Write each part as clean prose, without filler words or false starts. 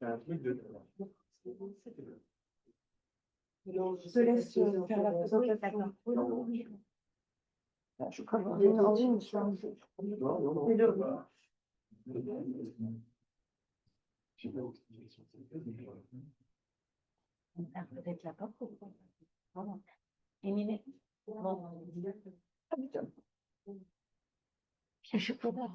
Je te laisse faire la présentation. Je commence en ligne. Peut-être la porte. Émilie. Je peux pas.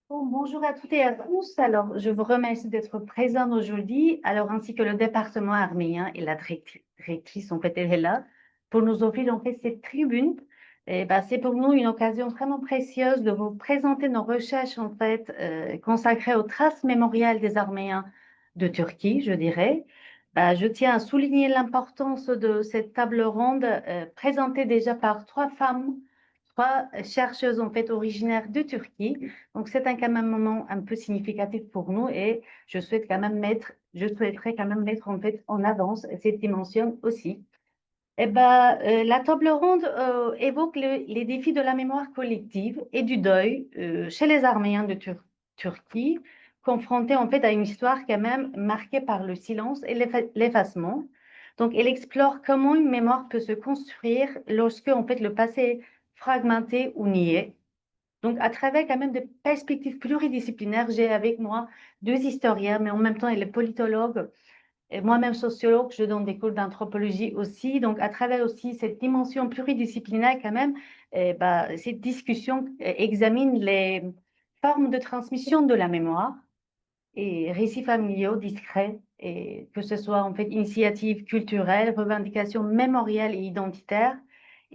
Bon, bonjour à toutes et à tous. Alors, je vous remercie d'être présents aujourd'hui, alors ainsi que le département arménien et la directrice, en fait, elle est là, pour nous offrir en fait cette tribune. Et ben, c'est pour nous une occasion vraiment précieuse de vous présenter nos recherches en fait consacrées aux traces mémoriales des Arméniens de Turquie, je dirais. Ben, je tiens à souligner l'importance de cette table ronde présentée déjà par trois chercheuses en fait originaires de Turquie. Donc, c'est quand même un moment un peu significatif pour nous et je souhaiterais quand même mettre en fait en avance cette dimension aussi. Eh ben, la table ronde évoque les défis de la mémoire collective et du deuil chez les Arméniens de Turquie, confrontés en fait à une histoire quand même marquée par le silence et l'effacement. Donc, elle explore comment une mémoire peut se construire lorsque en fait le passé est fragmenté ou nié. Donc, à travers quand même des perspectives pluridisciplinaires, j'ai avec moi deux historiens, mais en même temps, elle est politologue et moi-même sociologue, je donne des cours d'anthropologie aussi. Donc, à travers aussi cette dimension pluridisciplinaire quand même, cette discussion examine les formes de transmission de la mémoire et récits familiaux discrets, et que ce soit en fait initiatives culturelles, revendications mémorielles et identitaires,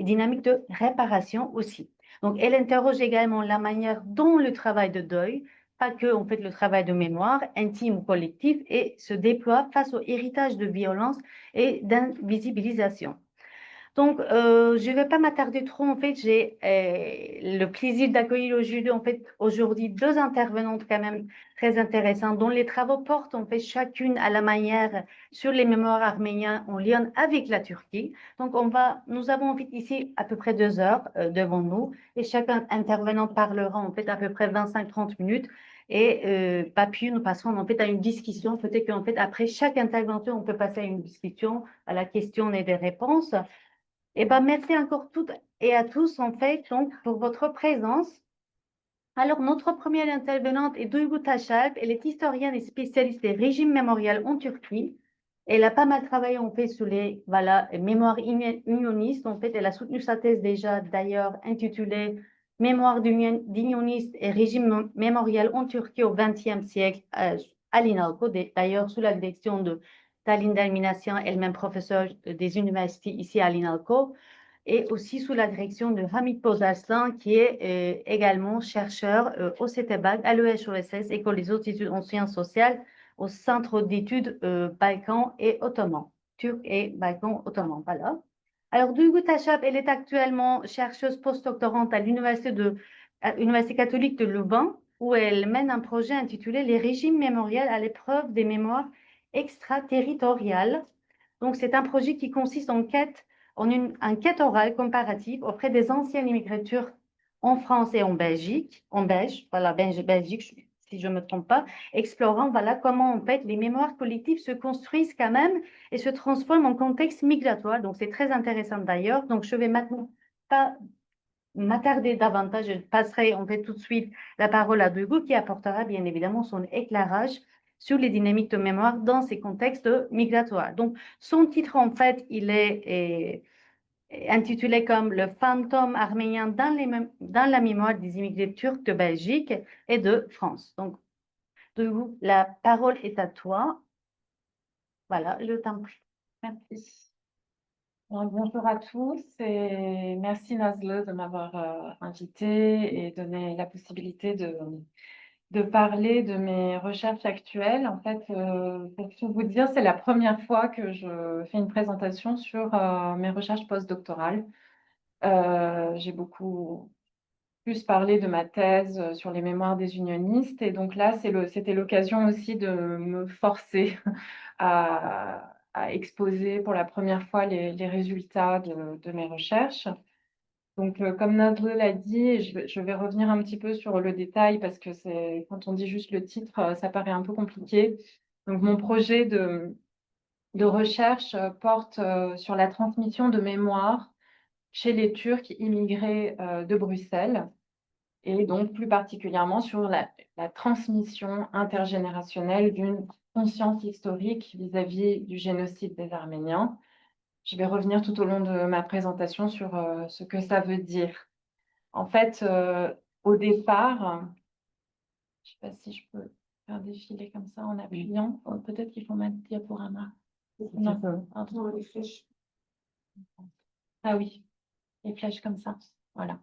et dynamique de réparation aussi. Donc, elle interroge également la manière dont le travail de deuil, pas que en fait le travail de mémoire, intime ou collectif, et se déploie face au héritage de violence et d'invisibilisation. Donc, je ne vais pas m'attarder trop. En fait, j'ai le plaisir d'accueillir aujourd'hui deux intervenantes quand même très intéressantes, dont les travaux portent en fait chacune à la manière sur les mémoires arméniennes en lien avec la Turquie. Donc, nous avons en fait ici à peu près 2 heures devant nous, et chaque intervenant parlera en fait à peu près 25-30 minutes. Et pas plus, nous passerons en fait à une discussion. Peut-être qu'en fait, après chaque intervention, on peut passer à une discussion, à la question et des réponses. Eh ben, merci encore toutes et à tous, en fait, donc, pour votre présence. Alors, notre première intervenante est Duygu Taşalp. Elle est historienne et spécialiste des régimes mémoriels en Turquie. Elle a pas mal travaillé, en fait, sur les, voilà, mémoires unionistes. En fait, elle a soutenu sa thèse déjà, d'ailleurs, intitulée Mémoire d'unionistes et régime mémoriel en Turquie au XXe siècle, à l'INALCO, d'ailleurs, sous la direction de Taline Delminassian, elle-même professeure des universités ici à l'INALCO, et aussi sous la direction de Hamid Pozarslan, qui est également chercheur au CETEBAG, à l'EHESS, École des hautes études en sciences sociales, au Centre d'études Balkans et Ottomans, Turcs et Balkans ottomans. Voilà. Alors, Duygu Taşap, elle est actuellement chercheuse postdoctorante à l'Université catholique de Louvain, où elle mène un projet intitulé Les régimes mémoriels à l'épreuve des mémoires extraterritoriales. Donc, c'est un projet qui consiste en une enquête orale comparative auprès des anciens immigrés turcs en France et en Belgique, voilà, Belgique, si je ne me trompe pas, explorant voilà, comment en fait les mémoires collectives se construisent quand même et se transforment en contexte migratoire. Donc, c'est très intéressant d'ailleurs. Donc, je vais maintenant pas m'attarder davantage. Je passerai en fait tout de suite la parole à Duygu qui apportera bien évidemment son éclairage sur les dynamiques de mémoire dans ces contextes migratoires. Donc, son titre, en fait, il est intitulé comme Le fantôme arménien dans la mémoire des immigrés turcs de Belgique et de France. Donc, Duygu, la parole est à toi. Voilà, le temps pris. Merci. Bonjour à tous et merci Nazle de m'avoir invité et donné la possibilité de parler de mes recherches actuelles. En fait, pour tout vous dire, c'est la première fois que je fais une présentation sur mes recherches postdoctorales. J'ai beaucoup plus parler de ma thèse sur les mémoires des unionistes. Et donc là, c'était l'occasion aussi de me forcer à exposer pour la première fois les résultats de mes recherches. Donc, comme Nazlı l'a dit, et je vais revenir un petit peu sur le détail parce que quand on dit juste le titre, ça paraît un peu compliqué. Donc, mon projet de recherche porte sur la transmission de mémoire chez les Turcs immigrés de Bruxelles et donc plus particulièrement sur la transmission intergénérationnelle d'une conscience historique vis-à-vis du génocide des Arméniens. Je vais revenir tout au long de ma présentation sur ce que ça veut dire. En fait, au départ, je ne sais pas si je peux faire défiler comme ça en appuyant. Oh, peut-être qu'il faut mettre diaporama. Non, pardon. Les flèches. Ah oui, les flèches comme ça. Voilà.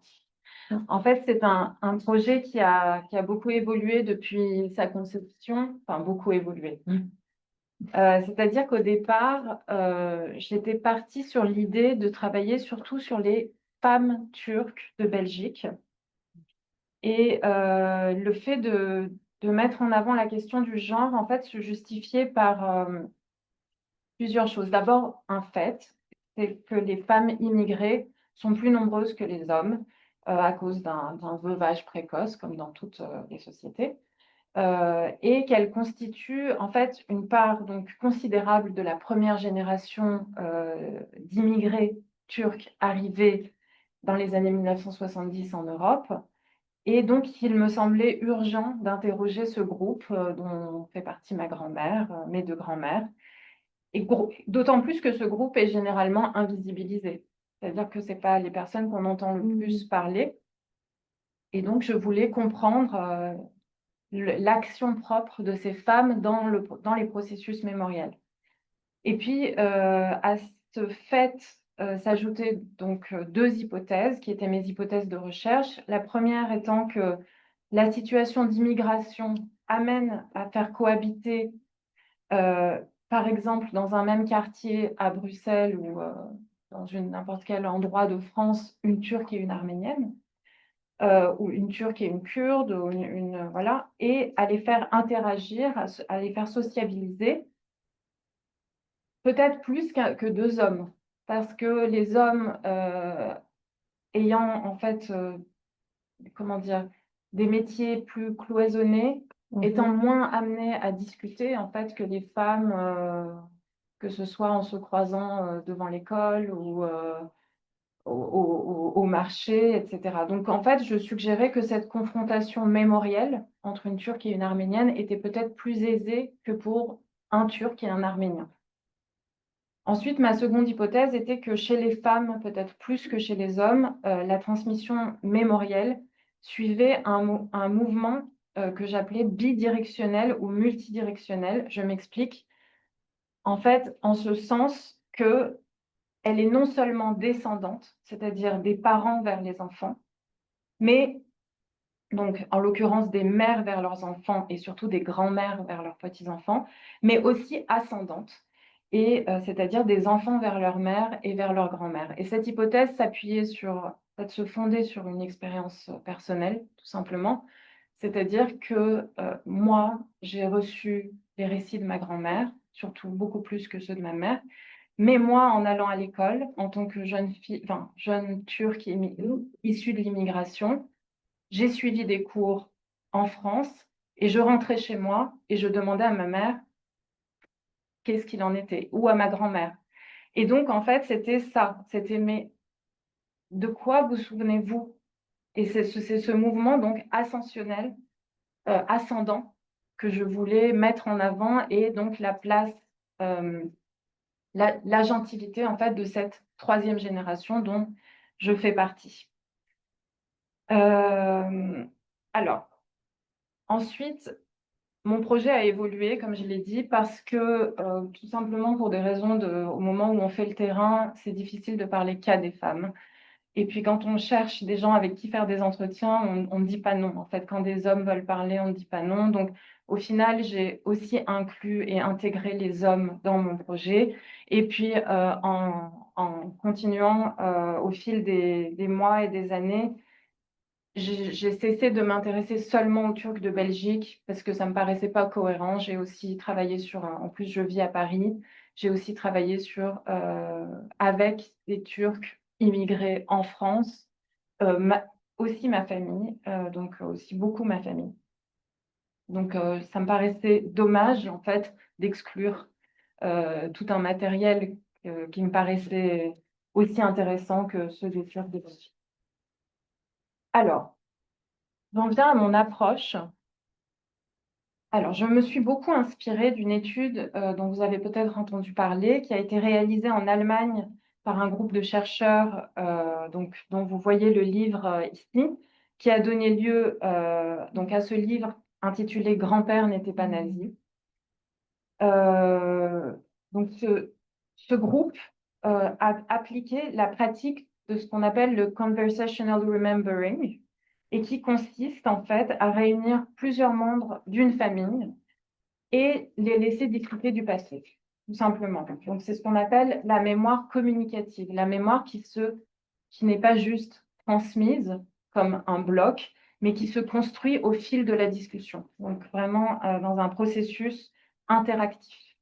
En fait, c'est un projet qui a beaucoup évolué depuis sa conception, enfin beaucoup évolué. C'est-à-dire qu'au départ, j'étais partie sur l'idée de travailler surtout sur les femmes turques de Belgique. Et le fait de mettre en avant la question du genre, en fait, se justifiait par plusieurs choses. D'abord, un fait, c'est que les femmes immigrées sont plus nombreuses que les hommes à cause d'un veuvage précoce, comme dans toutes les sociétés, et qu'elles constituent en fait une part donc considérable de la première génération d'immigrés turcs arrivés dans les années 1970 en Europe. Et donc, il me semblait urgent d'interroger ce groupe dont fait partie ma grand-mère, mes deux grands-mères, et d'autant plus que ce groupe est généralement invisibilisé. C'est-à-dire que ce n'est pas les personnes qu'on entend le plus parler. Et donc, je voulais comprendre l'action propre de ces femmes dans les processus mémoriels. Et puis, à ce fait, s'ajoutaient donc deux hypothèses qui étaient mes hypothèses de recherche. La première étant que la situation d'immigration amène à faire cohabiter, par exemple, dans un même quartier à Bruxelles ou dans n'importe quel endroit de France, une Turque et une Arménienne, ou une Turque et une Kurde, ou voilà, et à les faire interagir, à les faire sociabiliser, peut-être plus que deux hommes, parce que les hommes ayant en fait, comment dire, des métiers plus cloisonnés, étant moins amenés à discuter en fait que les femmes, que ce soit en se croisant devant l'école ou au marché, etc. Donc en fait, je suggérais que cette confrontation mémorielle entre une Turque et une Arménienne était peut-être plus aisée que pour un Turc et un Arménien. Ensuite, ma seconde hypothèse était que chez les femmes, peut-être plus que chez les hommes, la transmission mémorielle suivait un mouvement que j'appelais bidirectionnel ou multidirectionnel. Je m'explique. En fait, en ce sens que elle est non seulement descendante, c'est-à-dire des parents vers les enfants, mais donc en l'occurrence des mères vers leurs enfants et surtout des grands-mères vers leurs petits-enfants, mais aussi ascendante, et c'est-à-dire des enfants vers leur mère et vers leur grand-mère. Et cette hypothèse se fondait sur une expérience personnelle, tout simplement, c'est-à-dire que moi, j'ai reçu les récits de ma grand-mère, surtout beaucoup plus que ceux de ma mère, mais moi, en allant à l'école, en tant que jeune fille, enfin, jeune turque issue de l'immigration, j'ai suivi des cours en France et je rentrais chez moi et je demandais à ma mère qu'est-ce qu'il en était, ou à ma grand-mère. Et donc, en fait, c'était ça. C'était, mais de quoi vous souvenez-vous? Et c'est ce mouvement donc ascensionnel, ascendant, que je voulais mettre en avant, et donc la place, l'agentivité en fait de cette troisième génération dont je fais partie. Alors, ensuite, mon projet a évolué, comme je l'ai dit, parce que tout simplement pour des raisons au moment où on fait le terrain, c'est difficile de parler qu'à des femmes. Et puis quand on cherche des gens avec qui faire des entretiens, on ne dit pas non. En fait, quand des hommes veulent parler, on ne dit pas non. Donc, au final, j'ai aussi inclus et intégré les hommes dans mon projet. Et puis, en continuant au fil des mois et des années, j'ai cessé de m'intéresser seulement aux Turcs de Belgique parce que ça me paraissait pas cohérent. J'ai aussi travaillé sur, en plus je vis à Paris, j'ai aussi travaillé sur, avec des Turcs immigrés en France, aussi ma famille, donc aussi beaucoup ma famille. Donc ça me paraissait dommage en fait d'exclure tout un matériel qui me paraissait aussi intéressant que ceux des Turcs de Belgique. Alors, j'en viens à mon approche. Alors, je me suis beaucoup inspirée d'une étude dont vous avez peut-être entendu parler, qui a été réalisée en Allemagne par un groupe de chercheurs, donc, dont vous voyez le livre ici, qui a donné lieu donc à ce livre intitulé Grand-père n'était pas nazi. Donc, ce groupe a appliqué la pratique de ce qu'on appelle le conversational remembering et qui consiste en fait à réunir plusieurs membres d'une famille et les laisser discuter du passé, tout simplement. Donc, c'est ce qu'on appelle la mémoire communicative, la mémoire qui n'est pas juste transmise comme un bloc, mais qui se construit au fil de la discussion. Donc, vraiment dans un processus interactif.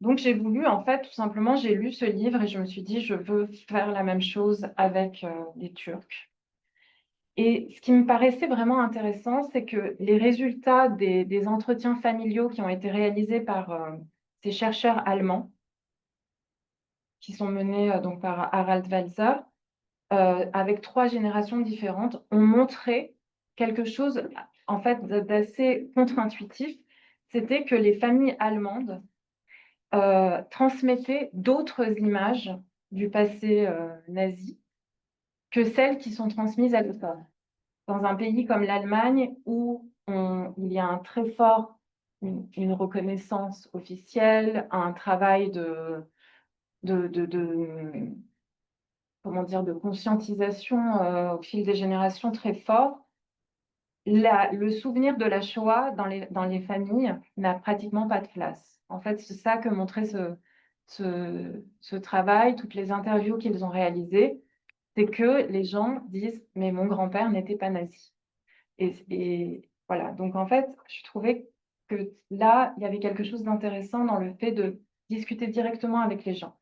Donc j'ai voulu, en fait, tout simplement, j'ai lu ce livre et je me suis dit, je veux faire la même chose avec les Turcs. Et ce qui me paraissait vraiment intéressant, c'est que les résultats des entretiens familiaux qui ont été réalisés par ces chercheurs allemands, qui sont menés donc par Harald Walzer, avec 3 générations différentes, ont montré quelque chose, en fait, d'assez contre-intuitif. C'était que les familles allemandes transmettaient d'autres images du passé nazi que celles qui sont transmises à l'école. Dans un pays comme l'Allemagne, où il y a un très fort, une reconnaissance officielle, un travail de comment dire, de conscientisation au fil des générations très fort, le souvenir de la Shoah dans les familles n'a pratiquement pas de place. En fait, c'est ça que montrait ce travail, toutes les interviews qu'ils ont réalisées, c'est que les gens disent: mais mon grand-père n'était pas nazi. Et voilà, donc en fait, je trouvais que là, il y avait quelque chose d'intéressant dans le fait de discuter directement avec les gens.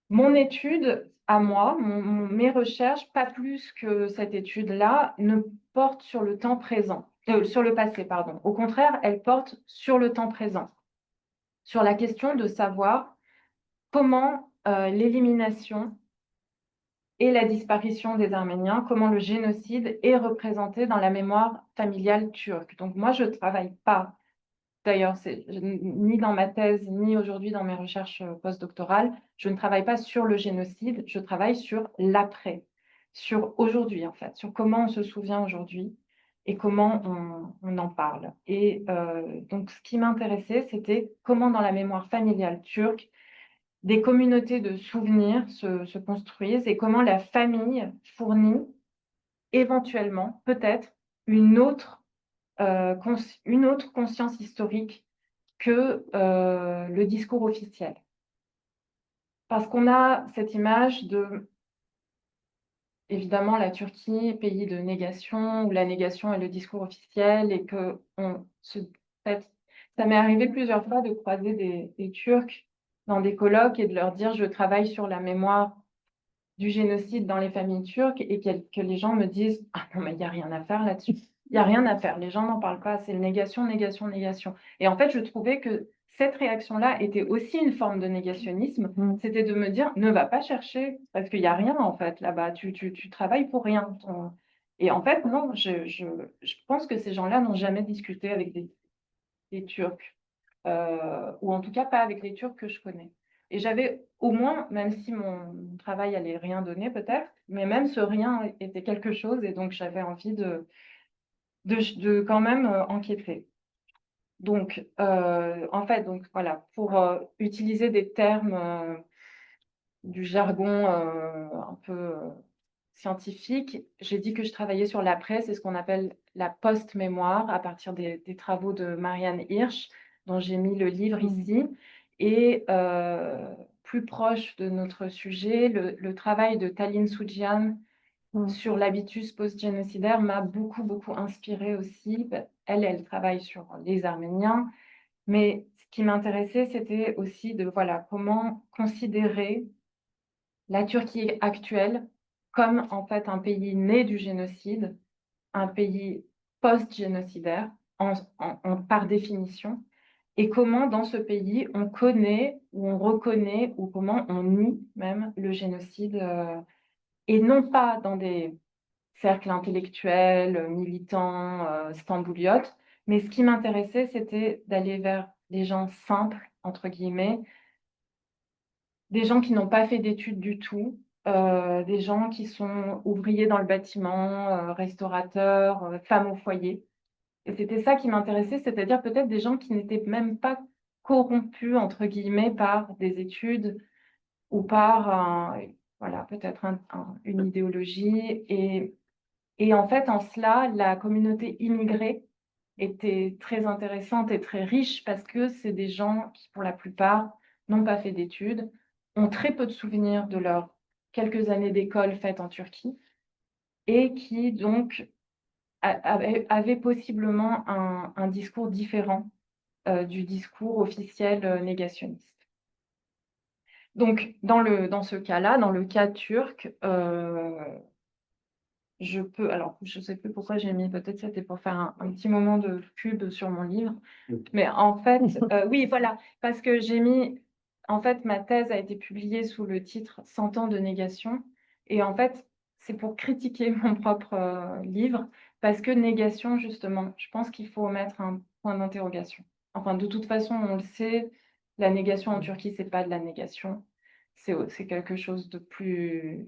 Mon étude à moi, mes recherches, pas plus que cette étude-là, ne portent sur le temps présent, sur le passé, pardon. Au contraire, elles portent sur le temps présent, sur la question de savoir comment l'élimination et la disparition des Arméniens, comment le génocide est représenté dans la mémoire familiale turque. Donc moi, je ne travaille pas, d'ailleurs, ni dans ma thèse, ni aujourd'hui dans mes recherches postdoctorales, je ne travaille pas sur le génocide, je travaille sur l'après, sur aujourd'hui en fait, sur comment on se souvient aujourd'hui et comment on en parle. Et donc ce qui m'intéressait, c'était comment dans la mémoire familiale turque, des communautés de souvenirs se construisent et comment la famille fournit éventuellement, peut-être, une autre conscience historique que le discours officiel. Parce qu'on a cette image de, évidemment, la Turquie, pays de négation, où la négation est le discours officiel et que ça m'est arrivé plusieurs fois de croiser des Turcs dans des colloques et de leur dire: je travaille sur la mémoire du génocide dans les familles turques, et que les gens me disent: ah non, mais il n'y a rien à faire là-dessus. Il n'y a rien à faire, les gens n'en parlent pas, c'est négation, négation, négation. Et en fait, je trouvais que cette réaction-là était aussi une forme de négationnisme. C'était de me dire: ne va pas chercher, parce qu'il n'y a rien en fait là-bas, tu travailles pour rien. Et en fait, non, je pense que ces gens-là n'ont jamais discuté avec des Turcs, ou en tout cas pas avec les Turcs que je connais. Et j'avais au moins, même si mon travail allait rien donner peut-être, mais même ce rien était quelque chose, et donc j'avais envie de quand même enquêter. Donc, en fait, donc voilà, pour utiliser des termes du jargon un peu scientifique, j'ai dit que je travaillais sur l'après, c'est ce qu'on appelle la post-mémoire, à partir des travaux de Marianne Hirsch, dont j'ai mis le livre ici. Et plus proche de notre sujet, le travail de Taline Soujian sur l'habitus post-génocidaire m'a beaucoup inspirée aussi. Elle travaille sur les Arméniens, mais ce qui m'intéressait, c'était aussi de voilà, comment considérer la Turquie actuelle comme en fait un pays né du génocide, un pays post-génocidaire par définition, et comment dans ce pays on connaît ou on reconnaît ou comment on nie même le génocide, et non pas dans des cercles intellectuels, militants, stambouliotes, mais ce qui m'intéressait, c'était d'aller vers des gens simples, entre guillemets, des gens qui n'ont pas fait d'études du tout, des gens qui sont ouvriers dans le bâtiment, restaurateurs, femmes au foyer. Et c'était ça qui m'intéressait, c'est-à-dire peut-être des gens qui n'étaient même pas corrompus, entre guillemets, par des études ou par voilà, peut-être une idéologie. Et en fait, en cela, la communauté immigrée était très intéressante et très riche parce que c'est des gens qui, pour la plupart, n'ont pas fait d'études, ont très peu de souvenirs de leurs quelques années d'école faites en Turquie et qui donc avaient possiblement un discours différent du discours officiel négationniste. Donc, dans ce cas-là, dans le cas turc, je peux, alors je ne sais plus pourquoi j'ai mis, peut-être c'était pour faire un petit moment de pub sur mon livre, mais en fait, oui, voilà, parce que j'ai mis, en fait, ma thèse a été publiée sous le titre 100 ans de négation, et en fait, c'est pour critiquer mon propre livre, parce que négation, justement, je pense qu'il faut mettre un point d'interrogation. Enfin, de toute façon, on le sait, la négation en Turquie, c'est pas de la négation, c'est quelque chose de plus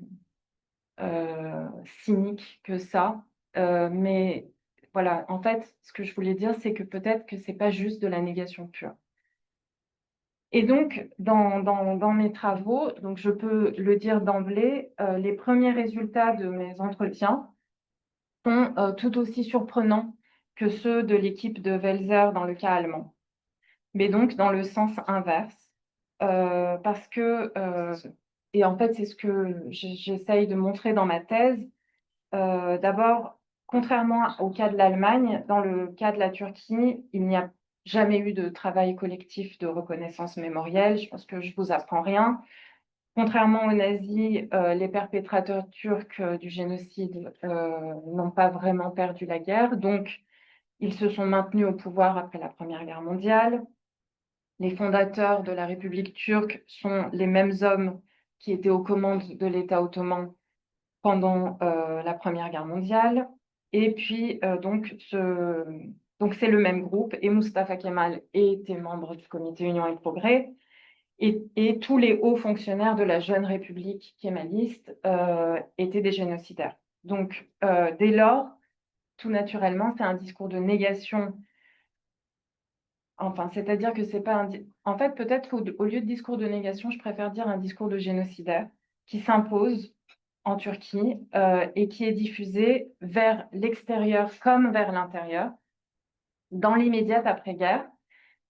cynique que ça. Mais voilà, en fait, ce que je voulais dire, c'est que peut-être que c'est pas juste de la négation pure. Et donc, dans mes travaux, donc je peux le dire d'emblée, les premiers résultats de mes entretiens sont tout aussi surprenants que ceux de l'équipe de Welser dans le cas allemand, mais donc dans le sens inverse, parce que, et en fait, c'est ce que j'essaye de montrer dans ma thèse. D'abord, contrairement au cas de l'Allemagne, dans le cas de la Turquie, il n'y a jamais eu de travail collectif de reconnaissance mémorielle. Je pense que je vous apprends rien. Contrairement aux nazis, les perpétrateurs turcs du génocide n'ont pas vraiment perdu la guerre, donc ils se sont maintenus au pouvoir après la Première Guerre mondiale. Les fondateurs de la République turque sont les mêmes hommes qui étaient aux commandes de l'État ottoman pendant la Première Guerre mondiale. Et puis, donc c'est le même groupe, et Mustafa Kemal était membre du comité Union et Progrès, et tous les hauts fonctionnaires de la jeune République kémaliste étaient des génocidaires. Donc, dès lors, tout naturellement, c'est un discours de négation. Enfin, c'est-à-dire que c'est pas en fait, peut-être au lieu de discours de négation, je préfère dire un discours de génocidaire qui s'impose en Turquie et qui est diffusé vers l'extérieur comme vers l'intérieur, dans l'immédiate après-guerre.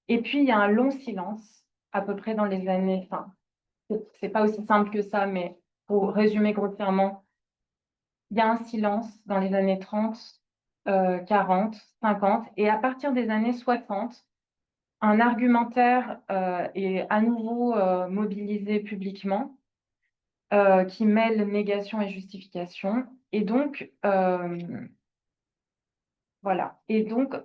Et puis, il y a un long silence, à peu près dans les années, enfin, c'est pas aussi simple que ça, mais pour résumer grossièrement, il y a un silence dans les années 30, 40, 50, et à partir des années 60, un argumentaire est à nouveau mobilisé publiquement, qui mêle négation et justification. Et donc, voilà. Et donc,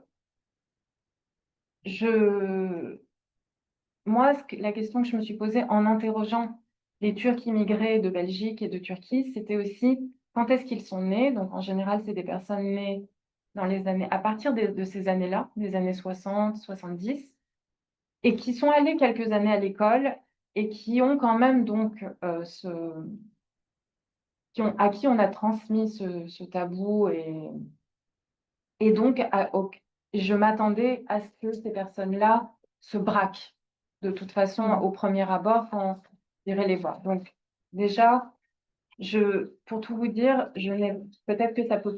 moi, la question que je me suis posée en interrogeant les Turcs immigrés de Belgique et de Turquie, c'était aussi quand est-ce qu'ils sont nés. Donc, en général, c'est des personnes nées dans les années, à partir de ces années-là, des années 60, 70, et qui sont allés quelques années à l'école et qui ont quand même donc à qui on a transmis ce tabou, et donc je m'attendais à ce que ces personnes-là se braquent de toute façon au premier abord quand on irait les voir. Donc déjà, pour tout vous dire, peut-être que ça peut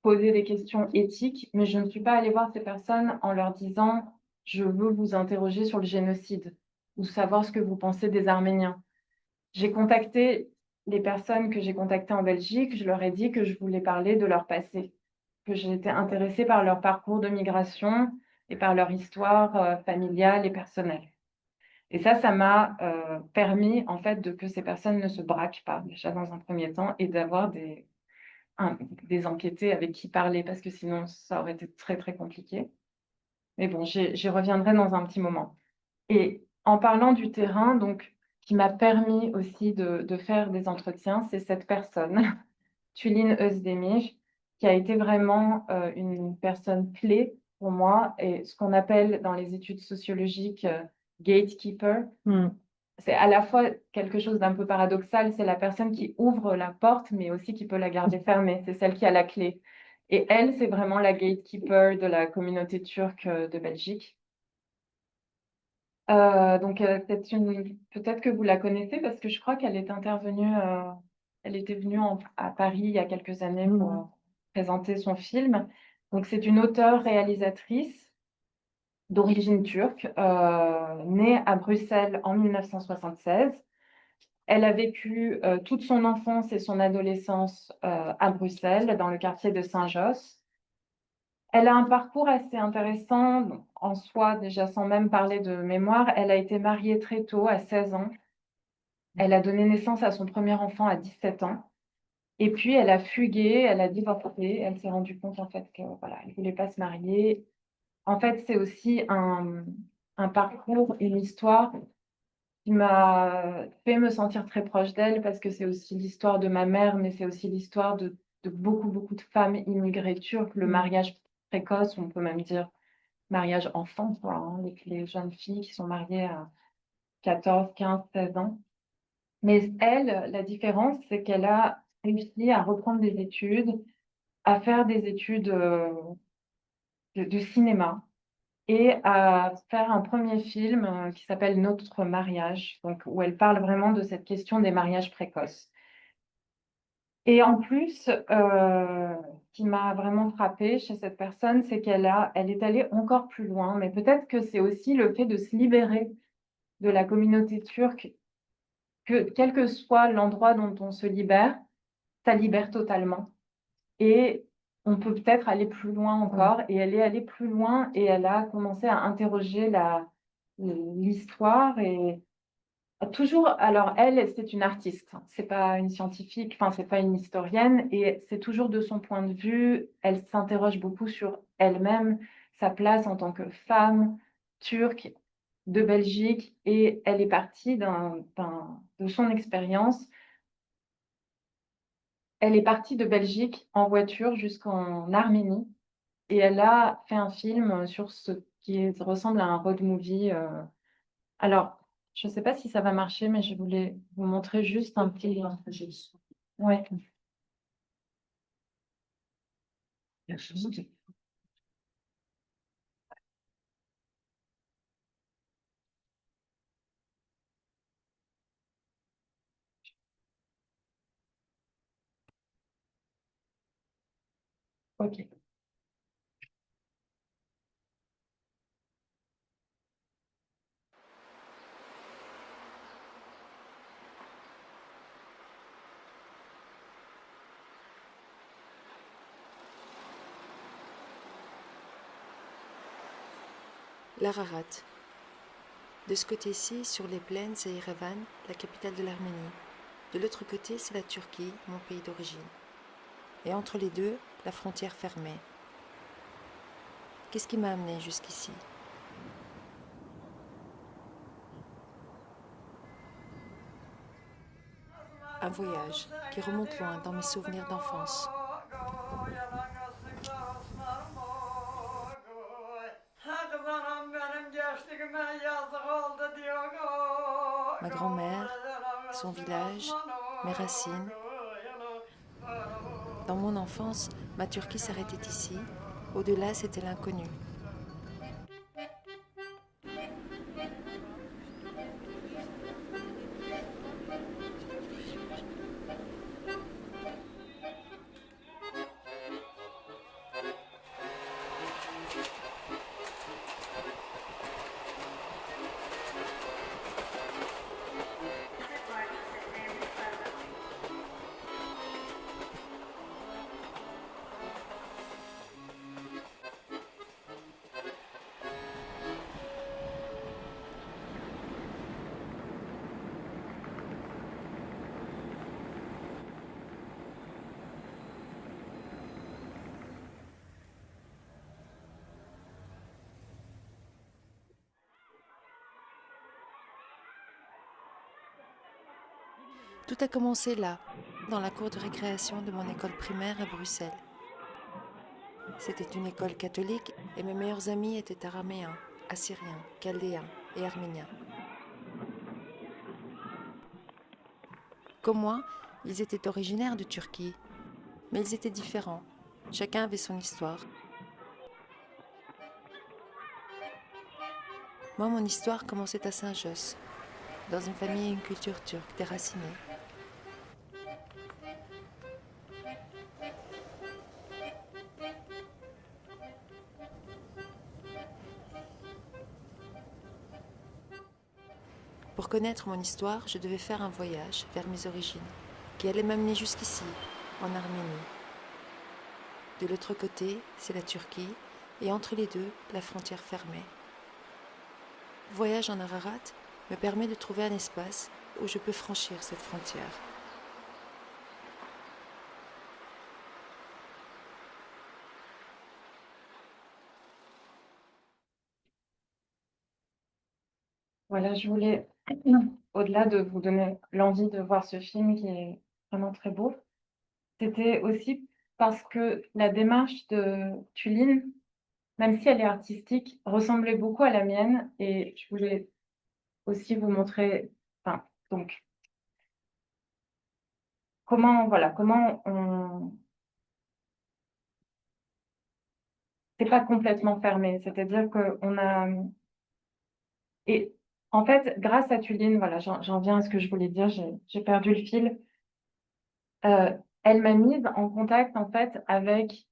poser des questions éthiques, mais je ne suis pas allée voir ces personnes en leur disant je veux vous interroger sur le génocide ou savoir ce que vous pensez des Arméniens. j'ai contacté les personnes que j'ai contactées en Belgique, je leur ai dit que je voulais parler de leur passé, que j'étais intéressée par leur parcours de migration et par leur histoire, familiale et personnelle. Et ça m'a, permis en fait que ces personnes ne se braquent pas, déjà dans un premier temps et d'avoir des enquêtés avec qui parler parce que sinon ça aurait été très, très compliqué. Mais bon, j'y reviendrai dans un petit moment. Et en parlant du terrain, donc, qui m'a permis aussi de faire des entretiens, c'est cette personne, Tulin Özdemir, qui a été vraiment, une personne clé pour moi et ce qu'on appelle dans les études sociologiques, gatekeeper. C'est à la fois quelque chose d'un peu paradoxal, c'est la personne qui ouvre la porte, mais aussi qui peut la garder fermée. C'est celle qui a la clé. Et elle, c'est vraiment la gatekeeper de la communauté turque de Belgique. Donc, peut-être que vous la connaissez parce que je crois qu'elle est intervenue, elle était venue à Paris il y a quelques années pour présenter son film. Donc, c'est une auteure-réalisatrice d'origine turque, née à Bruxelles en 1976. Elle a vécu toute son enfance et son adolescence à Bruxelles, dans le quartier de Saint-Josse. Elle a un parcours assez intéressant en soi, déjà sans même parler de mémoire. Elle a été mariée très tôt, à 16 ans. Elle a donné naissance à son premier enfant à 17 ans. Et puis, elle a fugué, elle a divorcé. Elle s'est rendue compte, en fait, que voilà, elle voulait pas se marier. En fait, c'est aussi un parcours, une histoire qui m'a fait me sentir très proche d'elle parce que c'est aussi l'histoire de ma mère, mais c'est aussi l'histoire de beaucoup, beaucoup de femmes immigrées turques. Le mariage précoce, on peut même dire mariage enfant, quoi, hein, les jeunes filles qui sont mariées à 14, 15, 16 ans. Mais elle, la différence, c'est qu'elle a réussi à reprendre des études, à faire des études de cinéma et à faire un premier film qui s'appelle Notre mariage, donc, où elle parle vraiment de cette question des mariages précoces. Et en plus, ce qui m'a vraiment frappée chez cette personne, c'est elle est allée encore plus loin, mais peut-être que c'est aussi le fait de se libérer de la communauté turque, que quel que soit l'endroit dont on se libère, ça libère totalement. Et on peut peut-être aller plus loin encore, et elle est allée plus loin et elle a commencé à interroger l'histoire et toujours, alors elle, c'est une artiste, hein, c'est pas une scientifique, enfin, c'est pas une historienne, et c'est toujours de son point de vue. Elle s'interroge beaucoup sur elle-même, sa place en tant que femme turque de Belgique, et elle est partie de son expérience. Elle est partie de Belgique en voiture jusqu'en Arménie, et elle a fait un film sur ce qui ressemble à un road movie. Alors, je ne sais pas si ça va marcher, mais je voulais vous montrer juste un petit. Ouais. Ok. L'Ararat. De ce côté-ci, sur les plaines, c'est Yerevan, la capitale de l'Arménie. De l'autre côté, c'est la Turquie, mon pays d'origine. Et entre les deux, la frontière fermée. Qu'est-ce qui m'a amené jusqu'ici ? Un voyage qui remonte loin dans mes souvenirs d'enfance. Ma grand-mère, son village, mes racines. Dans mon enfance, ma Turquie s'arrêtait ici. Au-delà, c'était l'inconnu. Tout a commencé là, dans la cour de récréation de mon école primaire à Bruxelles. C'était une école catholique et mes meilleurs amis étaient araméens, assyriens, chaldéens et arméniens. Comme moi, ils étaient originaires de Turquie, mais ils étaient différents. Chacun avait son histoire. Moi, mon histoire commençait à Saint-Josse, dans une famille et une culture turque déracinée. Pour connaître mon histoire, je devais faire un voyage vers mes origines, qui allait m'amener jusqu'ici, en Arménie. De l'autre côté, c'est la Turquie, et entre les deux, la frontière fermée. Le voyage en Ararat me permet de trouver un espace où je peux franchir cette frontière. Voilà, je voulais, au-delà de vous donner l'envie de voir ce film qui est vraiment très beau, c'était aussi parce que la démarche de Tuline, même si elle est artistique, ressemblait beaucoup à la mienne et je voulais aussi vous montrer, enfin, donc, comment c'est pas complètement fermé, c'est-à-dire qu'on a, et en fait, grâce à Tuline, voilà, j'en viens à ce que je voulais dire, j'ai perdu le fil. Elle m'a mise en contact, en fait, avec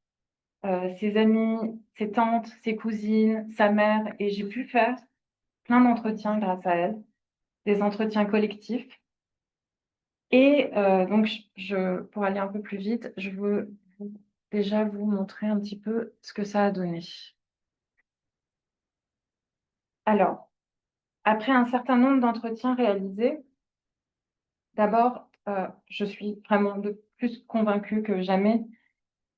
ses amis, ses tantes, ses cousines, sa mère, et j'ai pu faire plein d'entretiens grâce à elle, des entretiens collectifs. Et donc, pour aller un peu plus vite, je veux déjà vous montrer un petit peu ce que ça a donné. Alors, après un certain nombre d'entretiens réalisés, d'abord, je suis vraiment de plus convaincue que jamais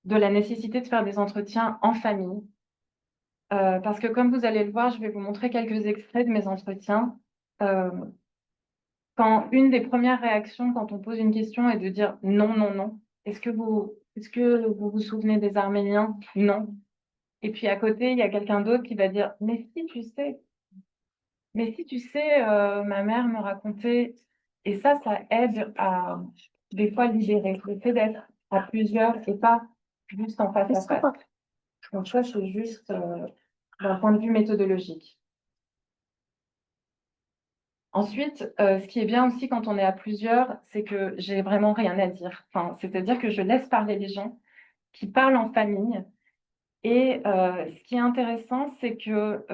de la nécessité de faire des entretiens en famille. Parce que comme vous allez le voir, je vais vous montrer quelques extraits de mes entretiens. Euh, Quand une des premières réactions quand on pose une question est de dire non, non, non. Est-ce que vous vous souvenez des Arméniens? Non. Et puis à côté, il y a quelqu'un d'autre qui va dire mais si tu sais, ma mère me racontait. Et ça aide à des fois libérer le fait d'être à plusieurs et pas juste en face à face. Donc ça, c'est juste d'un point de vue méthodologique. Ensuite, ce qui est bien aussi quand on est à plusieurs, c'est que j'ai vraiment rien à dire. Enfin, c'est-à-dire que je laisse parler les gens qui parlent en famille. Et ce qui est intéressant, c'est que,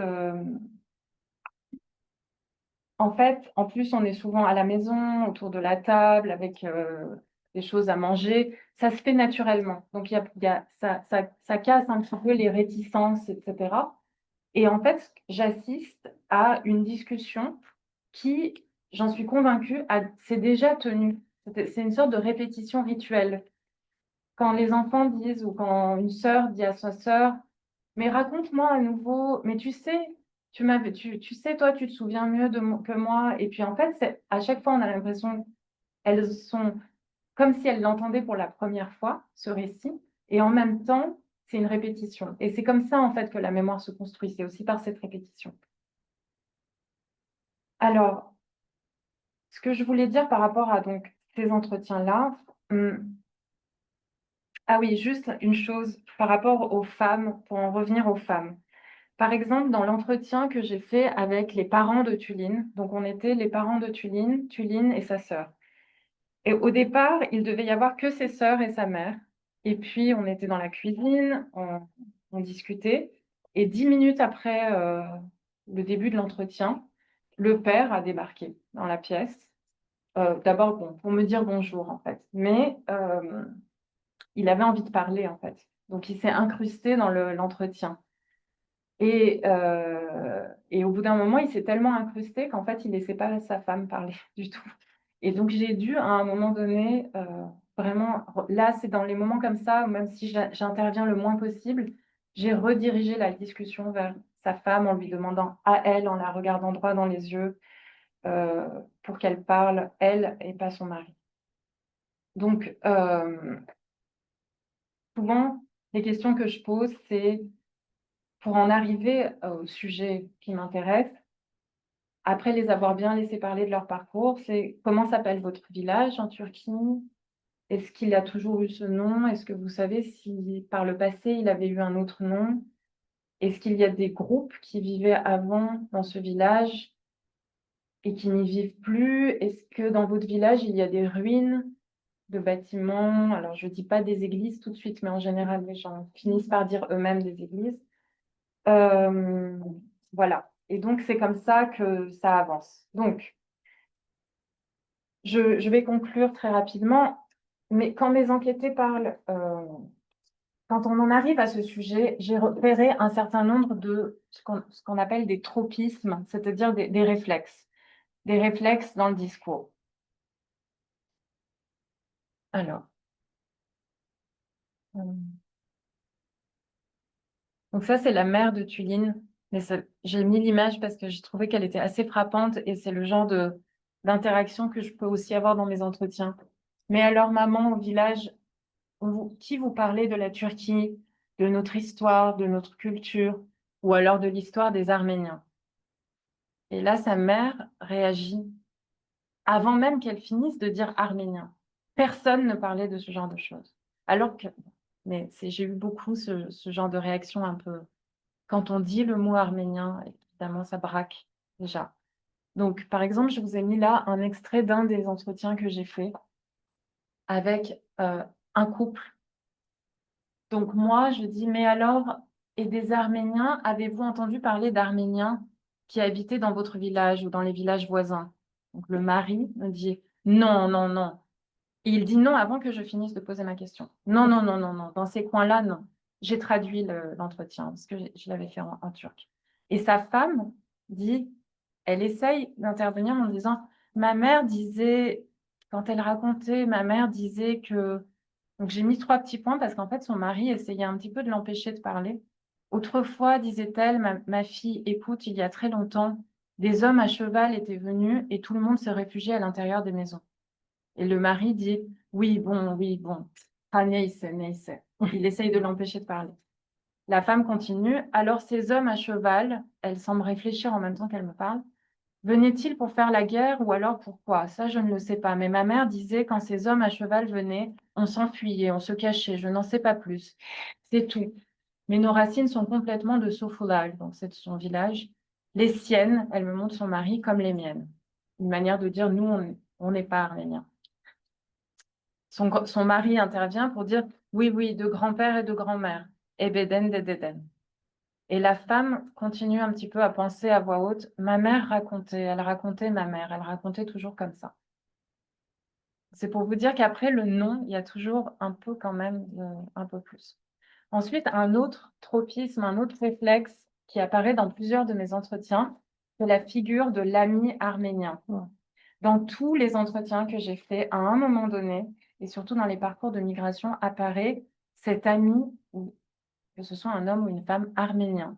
en fait, en plus, on est souvent à la maison, autour de la table, avec des choses à manger. Ça se fait naturellement. Donc, ça casse un petit peu les réticences, etc. Et en fait, j'assiste à une discussion qui, j'en suis convaincue, s'est déjà tenue. C'est une sorte de répétition rituelle. Quand les enfants disent ou quand une sœur dit à sa sœur, mais raconte-moi à nouveau, mais tu sais, toi, tu te souviens mieux que moi. Et puis en fait, à chaque fois, on a l'impression qu'elles sont comme si elles l'entendaient pour la première fois, ce récit. Et en même temps, c'est une répétition. Et c'est comme ça, en fait, que la mémoire se construit. C'est aussi par cette répétition. Alors, ce que je voulais dire par rapport à donc ces entretiens-là, ah oui, juste une chose par rapport aux femmes, pour en revenir aux femmes. Par exemple, dans l'entretien que j'ai fait avec les parents de Tuline, donc on était les parents de Tuline, Tuline et sa sœur. Et au départ, il devait y avoir que ses sœurs et sa mère. Et puis, on était dans la cuisine, on discutait. Et 10 minutes après le début de l'entretien, le père a débarqué dans la pièce. D'abord, bon, pour me dire bonjour, en fait. Mais il avait envie de parler, en fait. Donc, il s'est incrusté dans l'entretien. Et au bout d'un moment, il s'est tellement incrusté qu'en fait, il ne laissait pas sa femme parler du tout. Et donc, j'ai dû, à un moment donné, vraiment, là, c'est dans les moments comme ça, où même si j'interviens le moins possible, j'ai redirigé la discussion vers sa femme en lui demandant à elle, en la regardant droit dans les yeux, pour qu'elle parle, elle, et pas son mari. Donc, souvent, les questions que je pose, c'est pour en arriver au sujet qui m'intéresse, après les avoir bien laissés parler de leur parcours, c'est comment s'appelle votre village en Turquie? Est-ce qu'il a toujours eu ce nom? Est-ce que vous savez si par le passé il avait eu un autre nom? Est-ce qu'il y a des groupes qui vivaient avant dans ce village et qui n'y vivent plus? Est-ce que dans votre village il y a des ruines de bâtiments? Alors je dis pas des églises tout de suite, mais en général les gens finissent par dire eux-mêmes des églises. Voilà. Et donc c'est comme ça que ça avance. Donc je vais conclure très rapidement, mais quand mes enquêtés parlent, quand on en arrive à ce sujet, j'ai repéré un certain nombre de ce qu'on appelle des tropismes, c'est-à-dire des réflexes dans le discours. Alors, donc ça, c'est la mère de Tuline. Mais j'ai mis l'image parce que j'ai trouvé qu'elle était assez frappante et c'est le genre d'interaction que je peux aussi avoir dans mes entretiens. Mais alors, maman, au village, qui vous parlait de la Turquie, de notre histoire, de notre culture, ou alors de l'histoire des Arméniens? Et là, sa mère réagit avant même qu'elle finisse de dire arménien. Personne ne parlait de ce genre de choses. Alors que, mais j'ai eu beaucoup ce genre de réaction un peu. Quand on dit le mot arménien, évidemment, ça braque déjà. Donc, par exemple, je vous ai mis là un extrait d'un des entretiens que j'ai fait avec un couple. Donc, moi, je dis, mais alors, et des Arméniens, avez-vous entendu parler d'Arméniens qui habitaient dans votre village ou dans les villages voisins? Donc, le mari me dit, non, non, non. Et il dit non avant que je finisse de poser ma question. Non, non, non, non, non. Dans ces coins-là, non. J'ai traduit l'entretien parce que je l'avais fait en turc. Et sa femme dit, elle essaye d'intervenir en disant, ma mère disait, quand elle racontait, ma mère disait que... Donc j'ai mis 3 petits points parce qu'en fait, son mari essayait un petit peu de l'empêcher de parler. Autrefois, disait-elle, ma fille, écoute, il y a très longtemps, des hommes à cheval étaient venus et tout le monde se réfugiait à l'intérieur des maisons. Et le mari dit, oui, bon. Ah, neyse, neyse. Il essaye de l'empêcher de parler. La femme continue, alors ces hommes à cheval, elle semble réfléchir en même temps qu'elle me parle, venaient-ils pour faire la guerre ou alors pourquoi? Ça, je ne le sais pas. Mais ma mère disait, quand ces hommes à cheval venaient, on s'enfuyait, on se cachait, je n'en sais pas plus. C'est tout. Mais nos racines sont complètement de Sofulal, donc c'est son village. Les siennes, elle me montre son mari, comme les miennes. Une manière de dire, nous, on n'est pas arméniens. Son mari intervient pour dire, oui, de grand-père et de grand-mère. Ebeden dededen. Et la femme continue un petit peu à penser à voix haute. Ma mère racontait, elle racontait ma mère, elle racontait toujours comme ça. C'est pour vous dire qu'après le nom, il y a toujours un peu quand même, un peu plus. Ensuite, un autre tropisme, un autre réflexe qui apparaît dans plusieurs de mes entretiens, c'est la figure de l'ami arménien. Dans tous les entretiens que j'ai faits, à un moment donné, et surtout dans les parcours de migration, apparaît cet ami, ou que ce soit un homme ou une femme arménien,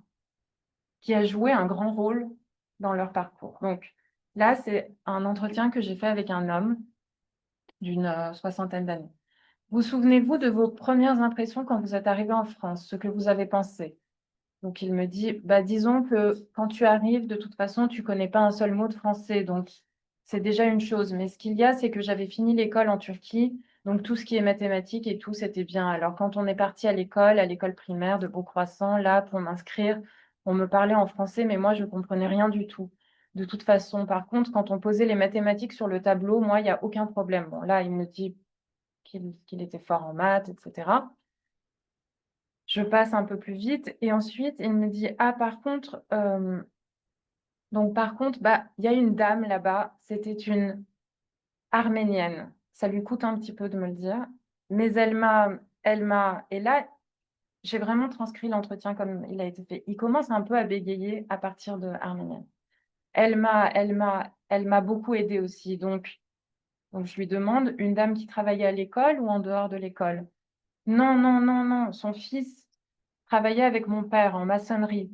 qui a joué un grand rôle dans leur parcours. Donc là, c'est un entretien que j'ai fait avec un homme d'une 60aine d'années. Vous souvenez-vous de vos premières impressions quand vous êtes arrivé en France, ce que vous avez pensé? Donc il me dit, bah, disons que quand tu arrives, de toute façon, tu connais pas un seul mot de français, donc c'est déjà une chose. Mais ce qu'il y a, c'est que j'avais fini l'école en Turquie, donc tout ce qui est mathématiques et tout, c'était bien. Alors quand on est parti à l'école primaire de Beaucroissant, là, pour m'inscrire, on me parlait en français, mais moi, je comprenais rien du tout. De toute façon, par contre, quand on posait les mathématiques sur le tableau, moi, il n'y a aucun problème. Bon, là, il me dit qu'il était fort en maths, etc. Je passe un peu plus vite et ensuite, il me dit, ah, par contre, bah, il y a une dame là-bas, c'était une arménienne. Ça lui coûte un petit peu de me le dire, mais et là, j'ai vraiment transcrit l'entretien comme il a été fait. Il commence un peu à bégayer à partir de arménienne. Elle m'a beaucoup aidée aussi. Donc, je lui demande, une dame qui travaillait à l'école ou en dehors de l'école? Non, non, non, non, son fils travaillait avec mon père en maçonnerie.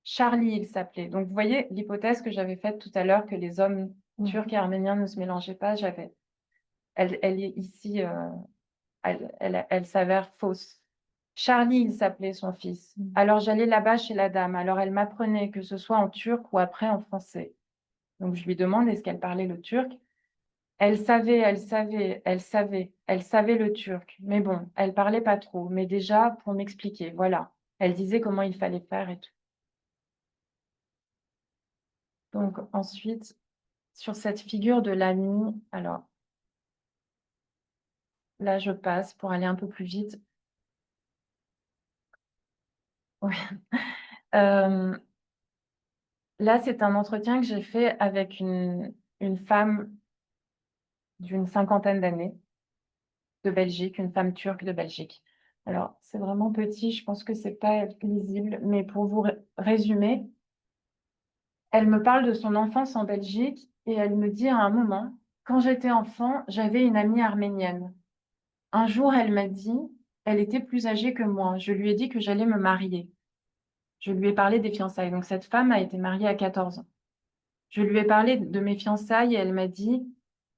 Charlie, il s'appelait. Donc, vous voyez l'hypothèse que j'avais faite tout à l'heure que les hommes turcs et arméniens ne se mélangeaient pas, j'avais. elle est ici, elle s'avère fausse. Charlie, il s'appelait son fils. Alors j'allais là-bas chez la dame. Alors elle m'apprenait que ce soit en turc ou après en français. Donc je lui demande est-ce qu'elle parlait le turc. Elle savait, elle savait, elle savait, elle savait le turc. Mais bon, elle parlait pas trop. Mais déjà, pour m'expliquer, voilà. Elle disait comment il fallait faire et tout. Donc ensuite, sur cette figure de l'ami, alors là, je passe pour aller un peu plus vite. Oui. Là, c'est un entretien que j'ai fait avec une femme d'une cinquantaine d'années de Belgique, une femme turque de Belgique. Alors, c'est vraiment petit, je pense que c'est pas lisible, mais pour vous résumer, elle me parle de son enfance en Belgique et elle me dit à un moment, quand j'étais enfant, j'avais une amie arménienne. Un jour, elle m'a dit, elle était plus âgée que moi. Je lui ai dit que j'allais me marier. Je lui ai parlé des fiançailles. Donc, cette femme a été mariée à 14 ans. Je lui ai parlé de mes fiançailles et elle m'a dit,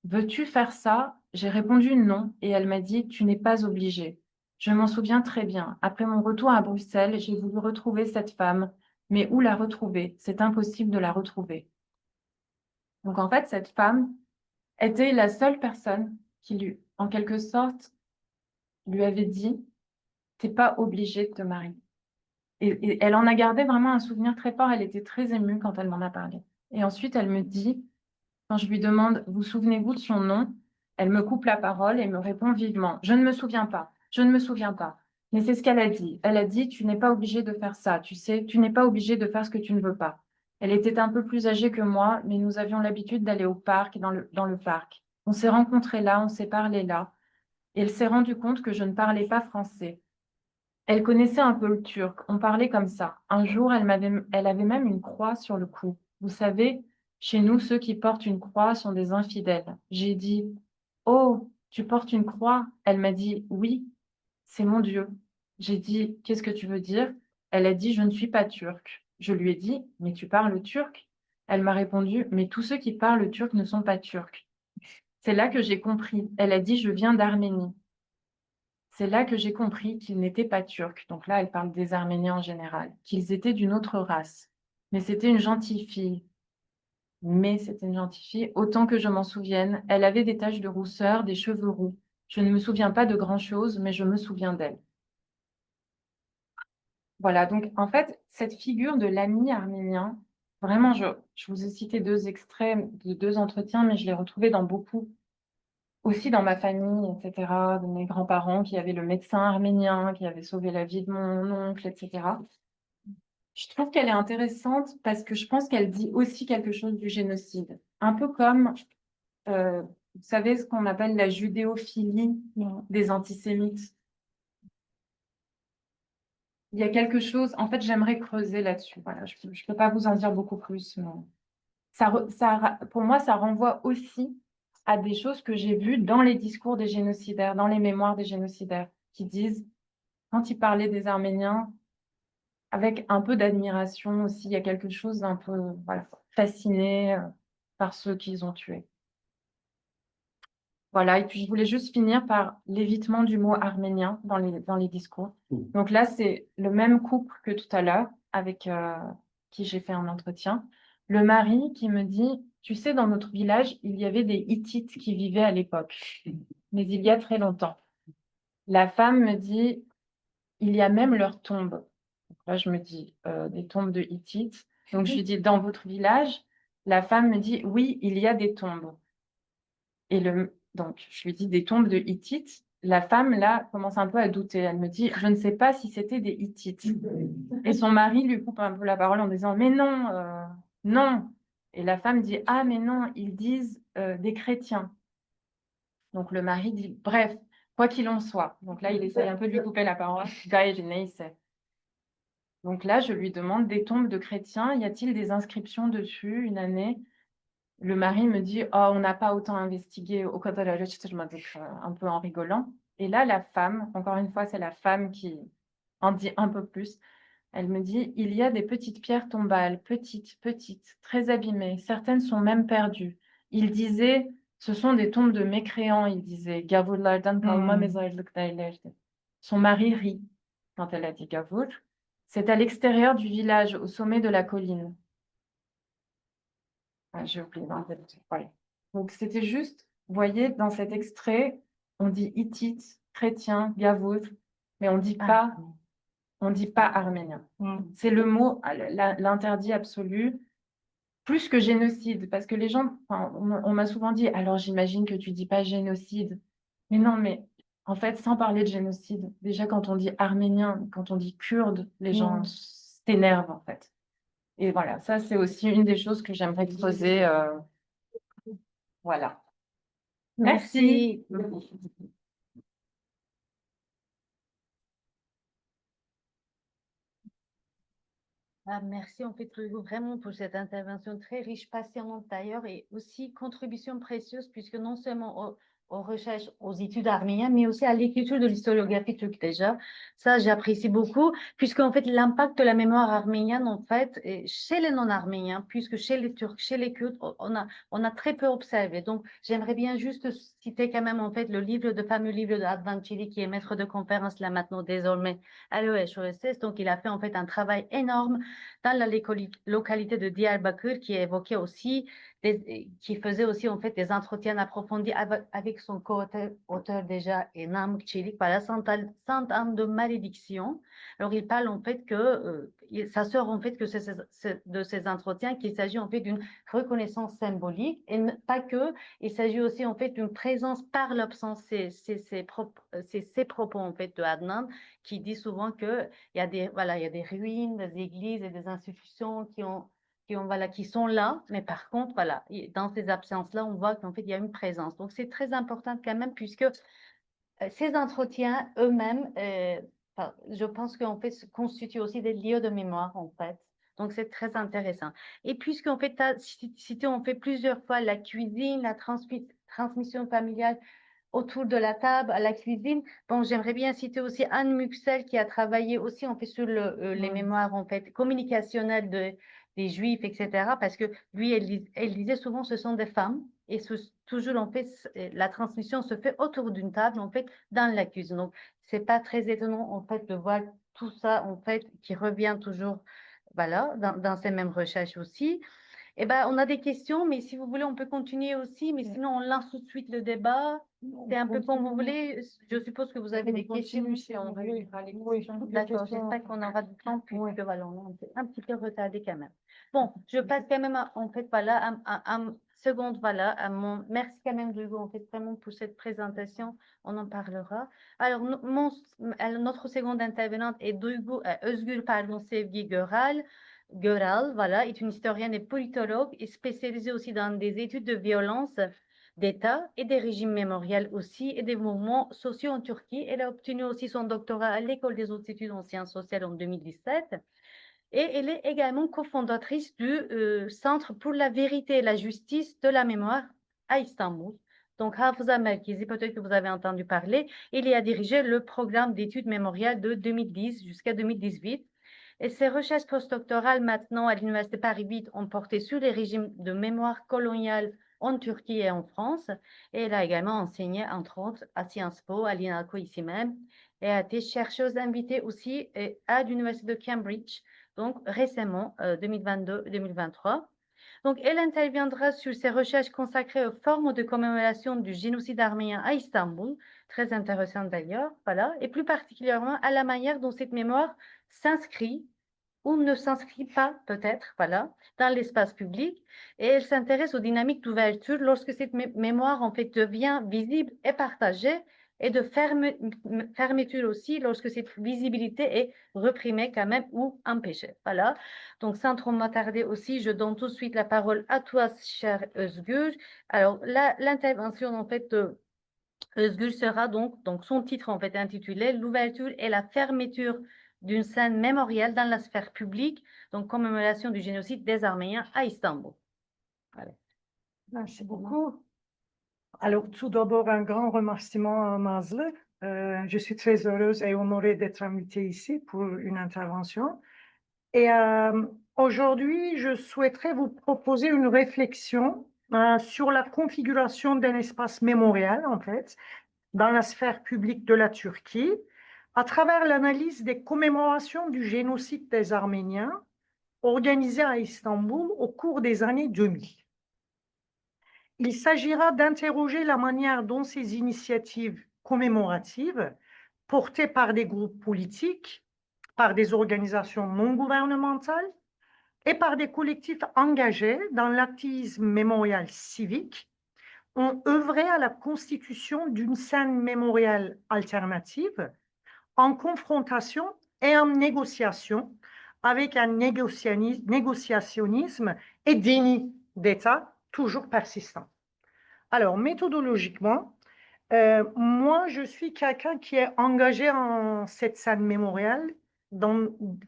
veux-tu faire ça? J'ai répondu non et elle m'a dit, tu n'es pas obligée. Je m'en souviens très bien. Après mon retour à Bruxelles, j'ai voulu retrouver cette femme. Mais où la retrouver? C'est impossible de la retrouver. Donc en fait, cette femme était la seule personne qui lui, en quelque sorte, lui avait dit, t'es pas obligée de te marier. Et elle en a gardé vraiment un souvenir très fort. Elle était très émue quand elle m'en a parlé. Et ensuite, elle me dit, quand je lui demande, vous souvenez-vous de son nom? Elle me coupe la parole et me répond vivement, je ne me souviens pas, je ne me souviens pas. Mais c'est ce qu'elle a dit. Elle a dit, tu n'es pas obligé de faire ça, tu sais, tu n'es pas obligé de faire ce que tu ne veux pas. Elle était un peu plus âgée que moi, mais nous avions l'habitude d'aller au parc et dans le parc. On s'est rencontrés là, on s'est parlé là. Et elle s'est rendue compte que je ne parlais pas français. Elle connaissait un peu le turc, on parlait comme ça. Un jour, elle avait même une croix sur le cou. Vous savez, chez nous, ceux qui portent une croix sont des infidèles. J'ai dit, oh, tu portes une croix? Elle m'a dit, oui, c'est mon Dieu. J'ai dit, qu'est-ce que tu veux dire? Elle a dit, je ne suis pas turque. Je lui ai dit, mais tu parles turc? Elle m'a répondu, mais tous ceux qui parlent turc ne sont pas turcs. C'est là que j'ai compris. Elle a dit, je viens d'Arménie. C'est là que j'ai compris qu'ils n'étaient pas turcs. Donc là, elle parle des Arméniens en général, qu'ils étaient d'une autre race. Mais c'était une gentille fille. Mais c'était une gentille fille. Autant que je m'en souvienne, elle avait des taches de rousseur, des cheveux roux. Je ne me souviens pas de grand-chose, mais je me souviens d'elle. Voilà, donc en fait, cette figure de l'ami arménien, vraiment, je vous ai cité deux extraits de deux entretiens, mais je l'ai retrouvée dans beaucoup aussi dans ma famille, etc., de mes grands-parents qui avaient le médecin arménien, qui avait sauvé la vie de mon oncle, etc. Je trouve qu'elle est intéressante parce que je pense qu'elle dit aussi quelque chose du génocide. Un peu comme, vous savez, ce qu'on appelle la judéophilie des antisémites. Il y a quelque chose, en fait, j'aimerais creuser là-dessus. Voilà, je ne peux pas vous en dire beaucoup plus. Mais pour moi, ça renvoie aussi à des choses que j'ai vues dans les discours des génocidaires, dans les mémoires des génocidaires, qui disent, quand ils parlaient des Arméniens, avec un peu d'admiration aussi, il y a quelque chose d'un peu voilà, fasciné par ceux qu'ils ont tués. Voilà, et puis je voulais juste finir par l'évitement du mot arménien dans les discours. Donc là, c'est le même couple que tout à l'heure, avec qui j'ai fait un entretien. Le mari qui me dit, tu sais, dans notre village, il y avait des Hittites qui vivaient à l'époque, mais il y a très longtemps. La femme me dit, il y a même leur tombe. Donc là, je me dis, des tombes de Hittites. Donc je lui dis, dans votre village, la femme me dit, oui, il y a des tombes. Et donc, je lui dis des tombes de Hittites. La femme, là, commence un peu à douter. Elle me dit, je ne sais pas si c'était des Hittites. Et son mari lui coupe un peu la parole en disant, mais non, non. Et la femme dit, ah, mais non, ils disent des chrétiens. Donc le mari dit, bref, quoi qu'il en soit. Donc là, il essaye un peu de lui couper la parole. Donc là, je lui demande des tombes de chrétiens. Y a-t-il des inscriptions dessus une année? Le mari me dit, oh, on n'a pas autant investigué au un peu en rigolant. Et là, la femme, encore une fois, c'est la femme qui en dit un peu plus. Elle me dit, il y a des petites pierres tombales, petites, petites, très abîmées. Certaines sont même perdues. Il disait, Ce sont des tombes de mécréants, il disait. Gavurlardan kalma mezarlık derlerdi. Son mari rit quand elle a dit gavur. C'est à l'extérieur du village, au sommet de la colline. Ah, j'ai oublié. Non, ouais. Donc, c'était juste, vous voyez, dans cet extrait, on dit hittite, chrétien, gavur, mais on dit pas arménien. C'est le mot, l'interdit absolu, plus que génocide, parce que les gens, enfin, on m'a souvent dit, alors j'imagine que tu dis pas génocide. Mais non, mais en fait, sans parler de génocide, déjà quand on dit arménien, quand on dit kurde, les gens s'énervent en fait. Et voilà, ça c'est aussi une des choses que j'aimerais creuser. Voilà. Merci. Ah, merci en fait Hugo, vraiment pour cette intervention très riche, passionnante d'ailleurs et aussi contribution précieuse puisque non seulement aux recherches, aux études arméniennes, mais aussi à l'écriture de l'historiographie turque déjà. Ça, j'apprécie beaucoup puisque en fait l'impact de la mémoire arménienne en fait chez les non-arméniens, puisque chez les Turcs, chez les Kurdes, on a très peu observé. Donc j'aimerais bien juste citer quand même en fait le fameux livre de Advan Çelik qui est maître de conférence là maintenant désormais à l'EHESS. Donc il a fait en fait un travail énorme dans la localité de Diyarbakır qui évoquait aussi, qui faisait aussi en fait des entretiens approfondis avec son co-auteur déjà, Enam Çelik, par la Sainte Anne de malédiction. Alors il parle en fait que, ça sort en fait que de ces entretiens qu'il s'agit en fait d'une reconnaissance symbolique et pas que, il s'agit aussi en fait d'une présence par l'absence, c'est ses propos en fait de Adnan qui dit souvent que il y a des ruines, des églises et des institutions qui sont là, mais par contre, voilà, dans ces absences-là, on voit qu'en fait, il y a une présence. Donc, c'est très important quand même, puisque ces entretiens eux-mêmes, je pense qu'en fait, constituent aussi des lieux de mémoire, en fait. Donc, c'est très intéressant. Et puisqu'en fait, tu as cité, on fait plusieurs fois la cuisine, la transmission familiale, autour de la table, à la cuisine. Bon, j'aimerais bien citer aussi Anne Muxel qui a travaillé aussi en fait sur les mémoires en fait communicationnelles des Juifs, etc. Parce que lui, elle disait souvent ce sont des femmes et toujours en fait la transmission se fait autour d'une table en fait dans la cuisine. Donc c'est pas très étonnant en fait de voir tout ça en fait qui revient toujours voilà dans ces mêmes recherches aussi. Eh ben, on a des questions, mais si vous voulez, on peut continuer aussi. Mais sinon, on lance tout de suite le débat. C'est un peu comme vous voulez. Je suppose que vous avez des questions. D'accord, j'espère qu'on aura du temps, puisque voilà, on est un petit peu retardé quand même. Bon, je passe quand même, en fait, voilà, seconde, voilà, merci quand même, Hugo, en fait, vraiment pour cette présentation. On en parlera. Alors, notre seconde intervenante est Özgür, pardon, Sevgi Göral, voilà, est une historienne et politologue et spécialisée aussi dans des études de violence d'État et des régimes mémoriels aussi et des mouvements sociaux en Turquie. Elle a obtenu aussi son doctorat à l'École des hautes études en sciences sociales en 2017 et elle est également cofondatrice du Centre pour la vérité et la justice de la mémoire à Istanbul. Donc, Hafıza Merkezi, peut-être que vous avez entendu parler, il y a dirigé le programme d'études mémoriales de 2010 jusqu'à 2018. Et ses recherches postdoctorales maintenant à l'Université Paris 8 ont porté sur les régimes de mémoire coloniale en Turquie et en France. Et elle a également enseigné, entre autres, à Sciences Po, à l'INALCO ici même, et a été chercheuse invitée aussi à l'Université de Cambridge, donc récemment, 2022-2023. Donc, elle interviendra sur ses recherches consacrées aux formes de commémoration du génocide arménien à Istanbul, très intéressant d'ailleurs, voilà, et plus particulièrement à la manière dont cette mémoire s'inscrit ou ne s'inscrit pas peut-être, voilà, dans l'espace public. Et elle s'intéresse aux dynamiques d'ouverture lorsque cette mémoire en fait devient visible et partagée, et de fermeture aussi lorsque cette visibilité est reprimée quand même ou empêchée. Voilà. Donc, sans trop m'attarder aussi, je donne tout de suite la parole à toi, cher Özgür. Alors, l'intervention en fait de Özgür sera donc son titre en fait intitulé L'ouverture et la fermeture d'une scène mémorielle dans la sphère publique, donc commémoration du génocide des Arméniens à Istanbul. Voilà. Merci beaucoup. Alors, tout d'abord, un grand remerciement à Nazlı. Je suis très heureuse et honorée d'être invitée ici pour une intervention. Et aujourd'hui, je souhaiterais vous proposer une réflexion sur la configuration d'un espace mémorial, en fait, dans la sphère publique de la Turquie, à travers l'analyse des commémorations du génocide des Arméniens organisées à Istanbul au cours des années 2000. Il s'agira d'interroger la manière dont ces initiatives commémoratives, portées par des groupes politiques, par des organisations non gouvernementales et par des collectifs engagés dans l'activisme mémorial civique, ont œuvré à la constitution d'une scène mémoriale alternative en confrontation et en négociation avec un négociationnisme et déni d'État toujours persistant. Alors, méthodologiquement, moi, je suis quelqu'un qui est engagé en cette scène mémoriale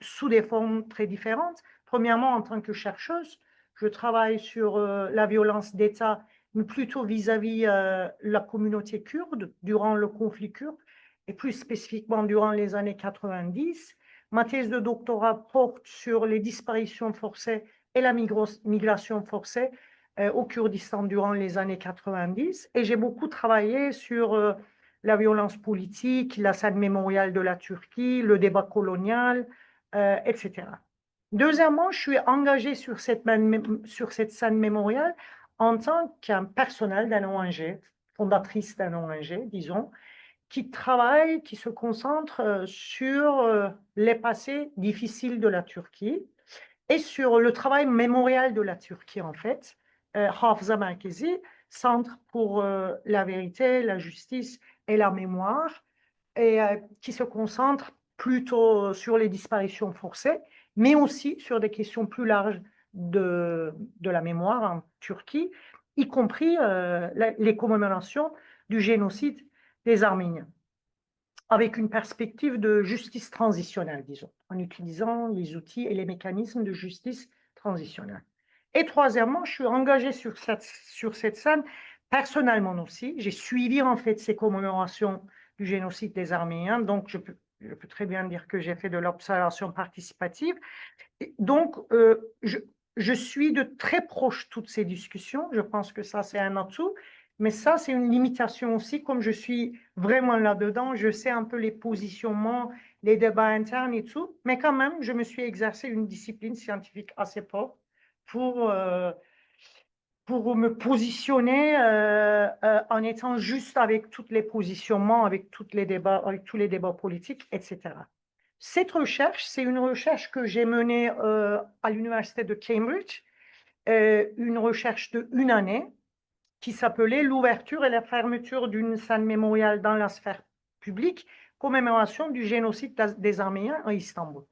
sous des formes très différentes. Premièrement, en tant que chercheuse, je travaille sur la violence d'État, mais plutôt vis-à-vis la communauté kurde durant le conflit kurde, et plus spécifiquement durant les années 90. Ma thèse de doctorat porte sur les disparitions forcées et la migration forcée au Kurdistan durant les années 90, et j'ai beaucoup travaillé sur la violence politique, la scène mémoriale de la Turquie, le débat colonial, etc. Deuxièmement, je suis engagée sur cette scène mémoriale en tant qu'un personnel d'un ONG, fondatrice d'un ONG, disons, qui travaille, qui se concentre sur les passés difficiles de la Turquie et sur le travail mémorial de la Turquie, en fait. Hafıza Merkezi, Centre pour la vérité, la justice et la mémoire, et qui se concentre plutôt sur les disparitions forcées, mais aussi sur des questions plus larges de la mémoire en Turquie, y compris les commémorations du génocide des Arméniens, avec une perspective de justice transitionnelle, disons, en utilisant les outils et les mécanismes de justice transitionnelle. Et troisièmement, je suis engagée sur cette scène personnellement aussi. J'ai suivi en fait ces commémorations du génocide des Arméniens, donc je peux très bien dire que j'ai fait de l'observation participative. Et donc, je suis de très proche toutes ces discussions. Je pense que ça, c'est un atout. Mais ça, c'est une limitation aussi. Comme je suis vraiment là-dedans, je sais un peu les positionnements, les débats internes et tout. Mais quand même, je me suis exercé une discipline scientifique assez forte pour me positionner en étant juste avec tous les positionnements, avec tous les débats politiques, etc. Cette recherche, c'est une recherche que j'ai menée à l'université de Cambridge, une recherche de 1 année qui s'appelait l'ouverture et la fermeture d'une scène mémoriale dans la sphère publique, commémoration du génocide des Arméniens à Istanbul.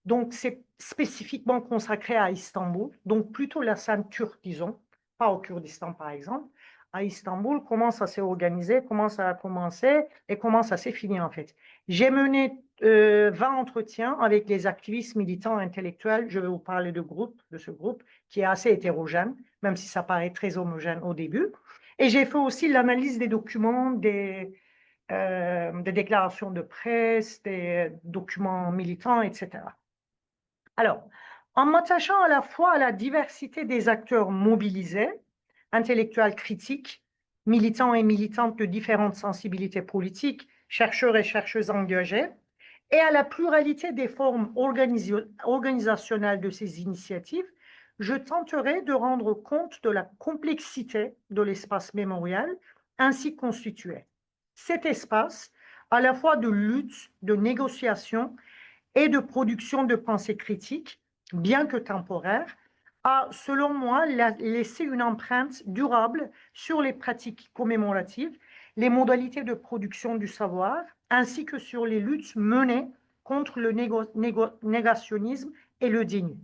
Donc, c'est spécifiquement consacré à Istanbul, donc plutôt la scène turque, disons, pas au Kurdistan par exemple. À Istanbul, comment ça s'est organisé, comment ça a commencé et comment ça s'est fini en fait. J'ai mené 20 entretiens avec les activistes militants intellectuels. Je vais vous parler de ce groupe qui est assez hétérogène, même si ça paraît très homogène au début. Et j'ai fait aussi l'analyse des documents, des déclarations de presse, des documents militants, etc. Alors, en m'attachant à la fois à la diversité des acteurs mobilisés, intellectuels critiques, militants et militantes de différentes sensibilités politiques, chercheurs et chercheuses engagés, et à la pluralité des formes organisationnelles de ces initiatives, je tenterai de rendre compte de la complexité de l'espace mémorial ainsi constitué. Cet espace, à la fois de lutte, de négociation et de production de pensée critique, bien que temporaire, a, selon moi, laissé une empreinte durable sur les pratiques commémoratives, les modalités de production du savoir, ainsi que sur les luttes menées contre le négationnisme et le déni.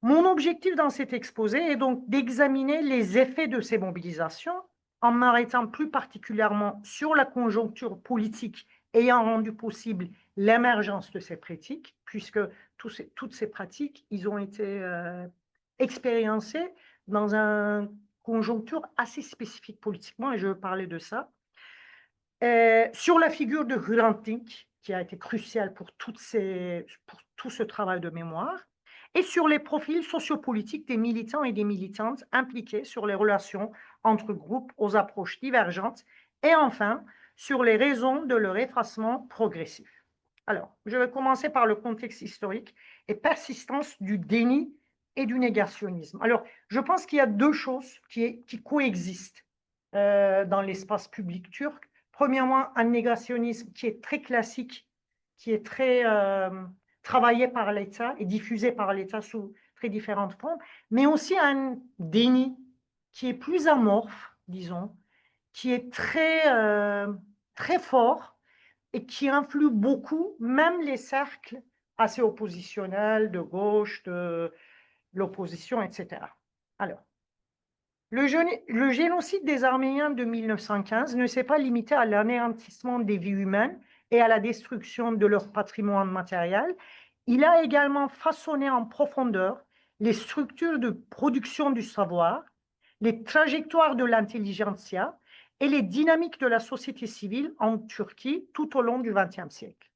Mon objectif dans cet exposé est donc d'examiner les effets de ces mobilisations en m'arrêtant plus particulièrement sur la conjoncture politique ayant rendu possible l'émergence de ces pratiques, puisque toutes ces pratiques, ils ont été expériencées dans une conjoncture assez spécifique politiquement, et je veux parler de ça. Sur la figure de Hrant Dink, qui a été cruciale pour tout ce travail de mémoire, et sur les profils sociopolitiques des militants et des militantes impliqués sur les relations entre groupes aux approches divergentes et enfin sur les raisons de leur effacement progressif. Alors, je vais commencer par le contexte historique et persistance du déni et du négationnisme. Alors, je pense qu'il y a deux choses qui coexistent dans l'espace public turc. Premièrement, un négationnisme qui est très classique, qui est très travaillé par l'État et diffusé par l'État sous très différentes formes, mais aussi un déni qui est plus amorphe, disons, qui est très fort et qui influe beaucoup, même les cercles assez oppositionnels, de gauche, de l'opposition, etc. Alors, le génocide des Arméniens de 1915 ne s'est pas limité à l'anéantissement des vies humaines et à la destruction de leur patrimoine matériel. Il a également façonné en profondeur les structures de production du savoir, les trajectoires de l'intelligentsia et les dynamiques de la société civile en Turquie tout au long du XXe siècle.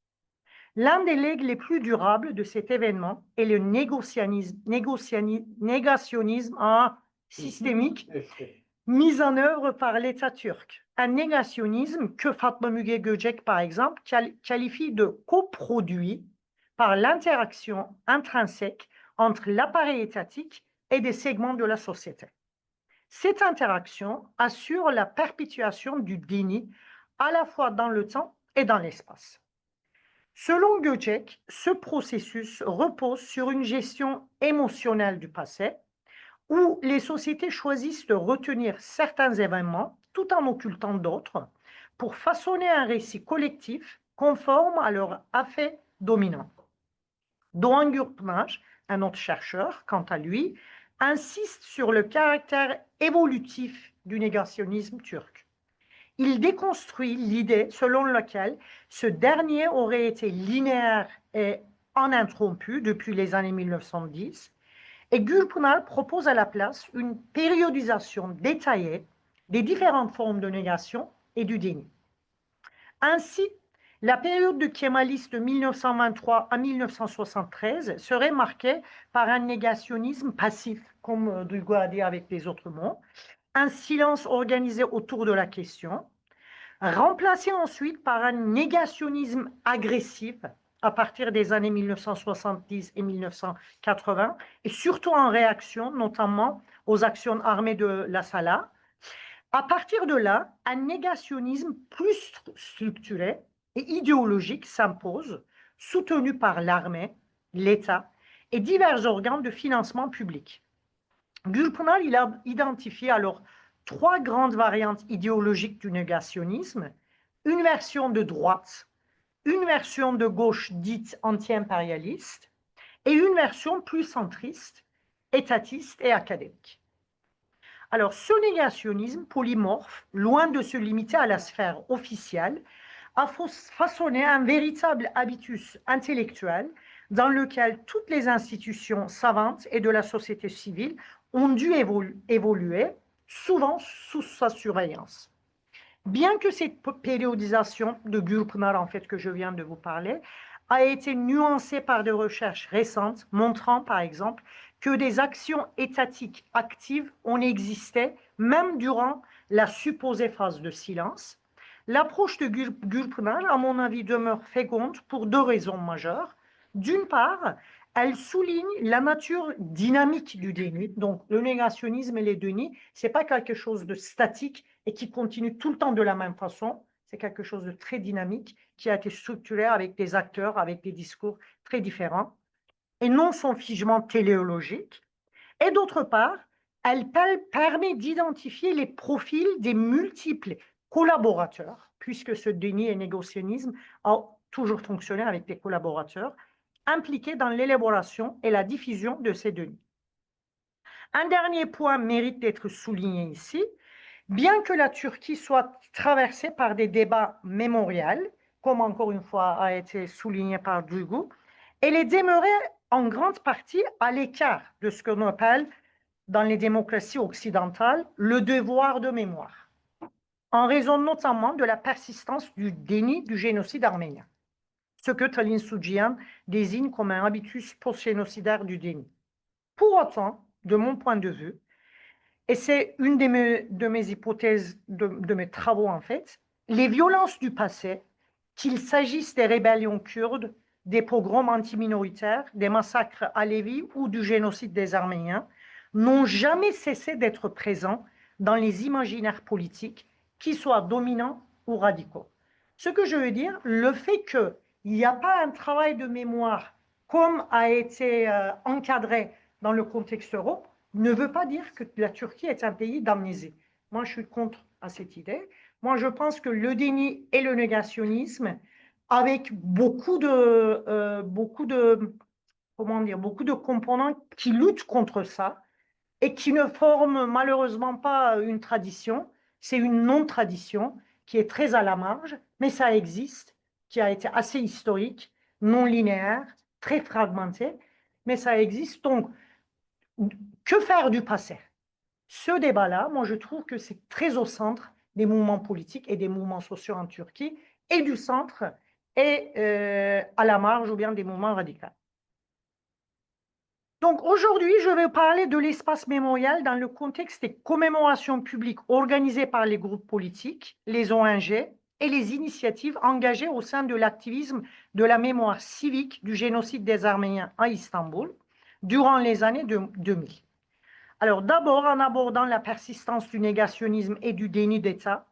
L'un des legs les plus durables de cet événement est le négationnisme systémique mis en œuvre par l'État turc. Un négationnisme que Fatma Müge Göcek, par exemple, qualifie de coproduit par l'interaction intrinsèque entre l'appareil étatique et des segments de la société. Cette interaction assure la perpétuation du déni à la fois dans le temps et dans l'espace. Selon Göcek, ce processus repose sur une gestion émotionnelle du passé, où les sociétés choisissent de retenir certains événements tout en occultant d'autres pour façonner un récit collectif conforme à leur affect dominant. Doğan Gürpınar, un autre chercheur, quant à lui, insiste sur le caractère évolutif du négationnisme turc. Il déconstruit l'idée selon laquelle ce dernier aurait été linéaire et ininterrompu depuis les années 1910, et Gürpınar propose à la place une périodisation détaillée des différentes formes de négation et du déni. Ainsi, la période de kémalisme de 1923 à 1973 serait marquée par un négationnisme passif, comme Duygu a dit avec les autres mots, un silence organisé autour de la question, remplacé ensuite par un négationnisme agressif à partir des années 1970 et 1980, et surtout en réaction notamment aux actions armées de la Salah. À partir de là, un négationnisme plus structuré et idéologique s'impose, soutenu par l'armée, l'État et divers organes de financement public. Gürpınar, il a identifié alors trois grandes variantes idéologiques du négationnisme, une version de droite, une version de gauche dite anti-impérialiste et une version plus centriste, étatiste et académique. Alors, ce négationnisme polymorphe, loin de se limiter à la sphère officielle, a façonné un véritable habitus intellectuel dans lequel toutes les institutions savantes et de la société civile ont dû évoluer, souvent sous sa surveillance. Bien que cette périodisation de Gürpınar, en fait, que je viens de vous parler, a été nuancée par des recherches récentes montrant, par exemple, que des actions étatiques actives ont existé même durant la supposée phase de silence, l'approche de Gürpınar, à mon avis, demeure féconde pour deux raisons majeures. D'une part, elle souligne la nature dynamique du déni. Donc, le négationnisme et les dénis, ce n'est pas quelque chose de statique et qui continue tout le temps de la même façon. C'est quelque chose de très dynamique qui a été structuré avec des acteurs, avec des discours très différents, et non son figement téléologique. Et d'autre part, elle permet d'identifier les profils des multiples collaborateurs, puisque ce déni et négationnisme a toujours fonctionné avec des collaborateurs, impliqués dans l'élaboration et la diffusion de ces dénis. Un dernier point mérite d'être souligné ici. Bien que la Turquie soit traversée par des débats mémoriels, comme encore une fois a été souligné par Duygu, elle est demeurée en grande partie à l'écart de ce qu'on appelle dans les démocraties occidentales le devoir de mémoire, en raison notamment de la persistance du déni du génocide arménien. ce que Tallinn Soujian désigne comme un habitus post-génocidaire du déni. Pour autant, de mon point de vue, et c'est une de mes hypothèses, de mes travaux en fait, les violences du passé, qu'il s'agisse des rébellions kurdes, des pogroms antiminoritaires, des massacres à Lévi ou du génocide des Arméniens, n'ont jamais cessé d'être présents dans les imaginaires politiques, qu'ils soient dominants ou radicaux. Ce que je veux dire, le fait qu'il n'y a pas un travail de mémoire comme a été encadré dans le contexte Europe, ne veut pas dire que la Turquie est un pays d'amnésie. Moi, je suis contre à cette idée. Moi, je pense que le déni et le négationnisme, avec beaucoup de components qui luttent contre ça et qui ne forment malheureusement pas une tradition, c'est une non-tradition qui est très à la marge, mais ça existe, qui a été assez historique, non linéaire, très fragmenté, mais ça existe. Donc, que faire du passé? Ce débat-là, moi, je trouve que c'est très au centre des mouvements politiques et des mouvements sociaux en Turquie, et du centre et à la marge ou bien des mouvements radicaux. Donc aujourd'hui, je vais parler de l'espace mémorial dans le contexte des commémorations publiques organisées par les groupes politiques, les ONG et les initiatives engagées au sein de l'activisme de la mémoire civique du génocide des Arméniens à Istanbul durant les années 2000. Alors d'abord, en abordant la persistance du négationnisme et du déni d'État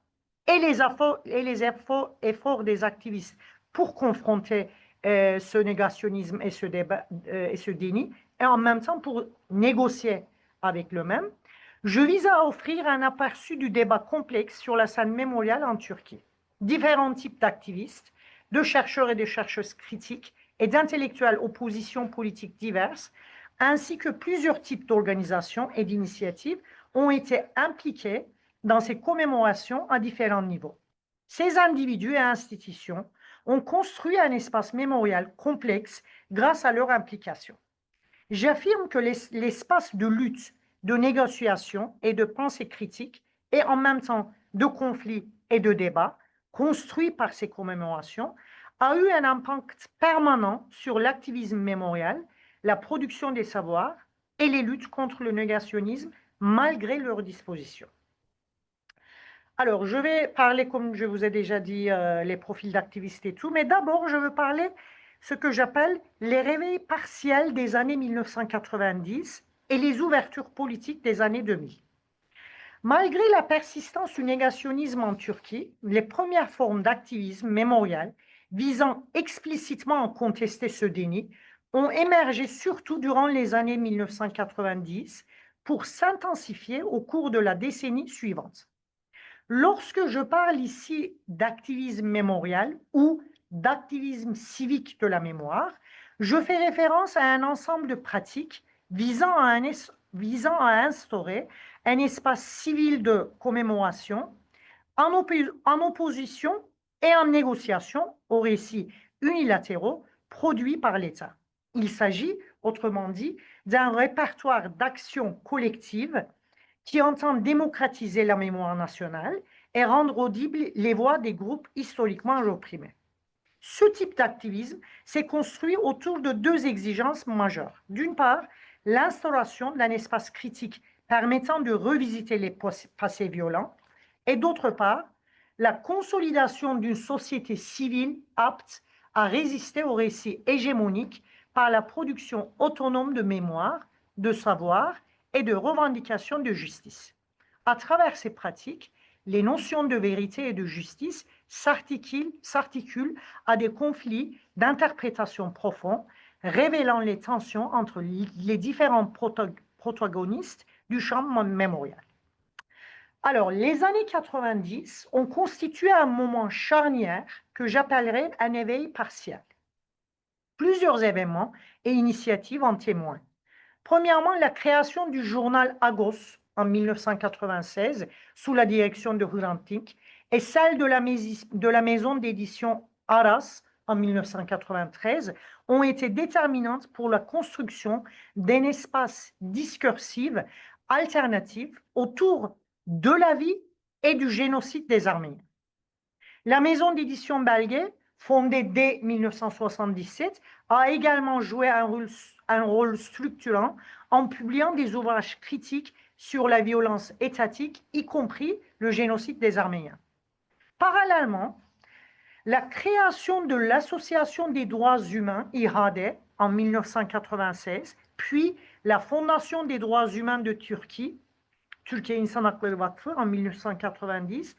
et les efforts des activistes pour confronter ce négationnisme et ce déni, et en même temps pour négocier avec le même, je vise à offrir un aperçu du débat complexe sur la scène mémoriale en Turquie. Différents types d'activistes, de chercheurs et de chercheuses critiques et d'intellectuels aux positions politiques diverses, ainsi que plusieurs types d'organisations et d'initiatives ont été impliqués dans ces commémorations à différents niveaux. Ces individus et institutions ont construit un espace mémorial complexe grâce à leur implication. J'affirme que l'espace de lutte, de négociation et de pensée critique et en même temps de conflit et de débat construit par ces commémorations a eu un impact permanent sur l'activisme mémorial, la production des savoirs et les luttes contre le négationnisme malgré leurs dispositions. Alors, je vais parler, comme je vous ai déjà dit, les profils d'activistes et tout, mais d'abord, je veux parler ce que j'appelle les réveils partiels des années 1990 et les ouvertures politiques des années 2000. Malgré la persistance du négationnisme en Turquie, les premières formes d'activisme mémorial visant explicitement à contester ce déni ont émergé surtout durant les années 1990 pour s'intensifier au cours de la décennie suivante. Lorsque je parle ici d'activisme mémorial ou d'activisme civique de la mémoire, je fais référence à un ensemble de pratiques visant à instaurer un espace civil de commémoration en opposition et en négociation aux récits unilatéraux produits par l'État. Il s'agit, autrement dit, d'un répertoire d'actions collectives qui entend démocratiser la mémoire nationale et rendre audibles les voix des groupes historiquement opprimés. Ce type d'activisme s'est construit autour de deux exigences majeures. D'une part, l'instauration d'un espace critique permettant de revisiter les passés violents, et d'autre part, la consolidation d'une société civile apte à résister aux récits hégémoniques par la production autonome de mémoire, de savoir et de revendication de justice. À travers ces pratiques, les notions de vérité et de justice s'articulent à des conflits d'interprétation profonds, révélant les tensions entre les différents protagonistes du champ mémorial. Alors, les années 90 ont constitué un moment charnière que j'appellerais un éveil partiel. Plusieurs événements et initiatives en témoignent. Premièrement, la création du journal Agos en 1996 sous la direction de Hrant Dink et celle de la maison d'édition Aras en 1993 ont été déterminantes pour la construction d'un espace discursif alternatif autour de la vie et du génocide des Arméniens. La maison d'édition belge fondée dès 1977, a également joué un rôle structurant en publiant des ouvrages critiques sur la violence étatique, y compris le génocide des Arméniens. Parallèlement, la création de l'Association des droits humains, İHADE, en 1996, puis la Fondation des droits humains de Turquie, Türkiye İnsan Hakları Vakfı, en 1990,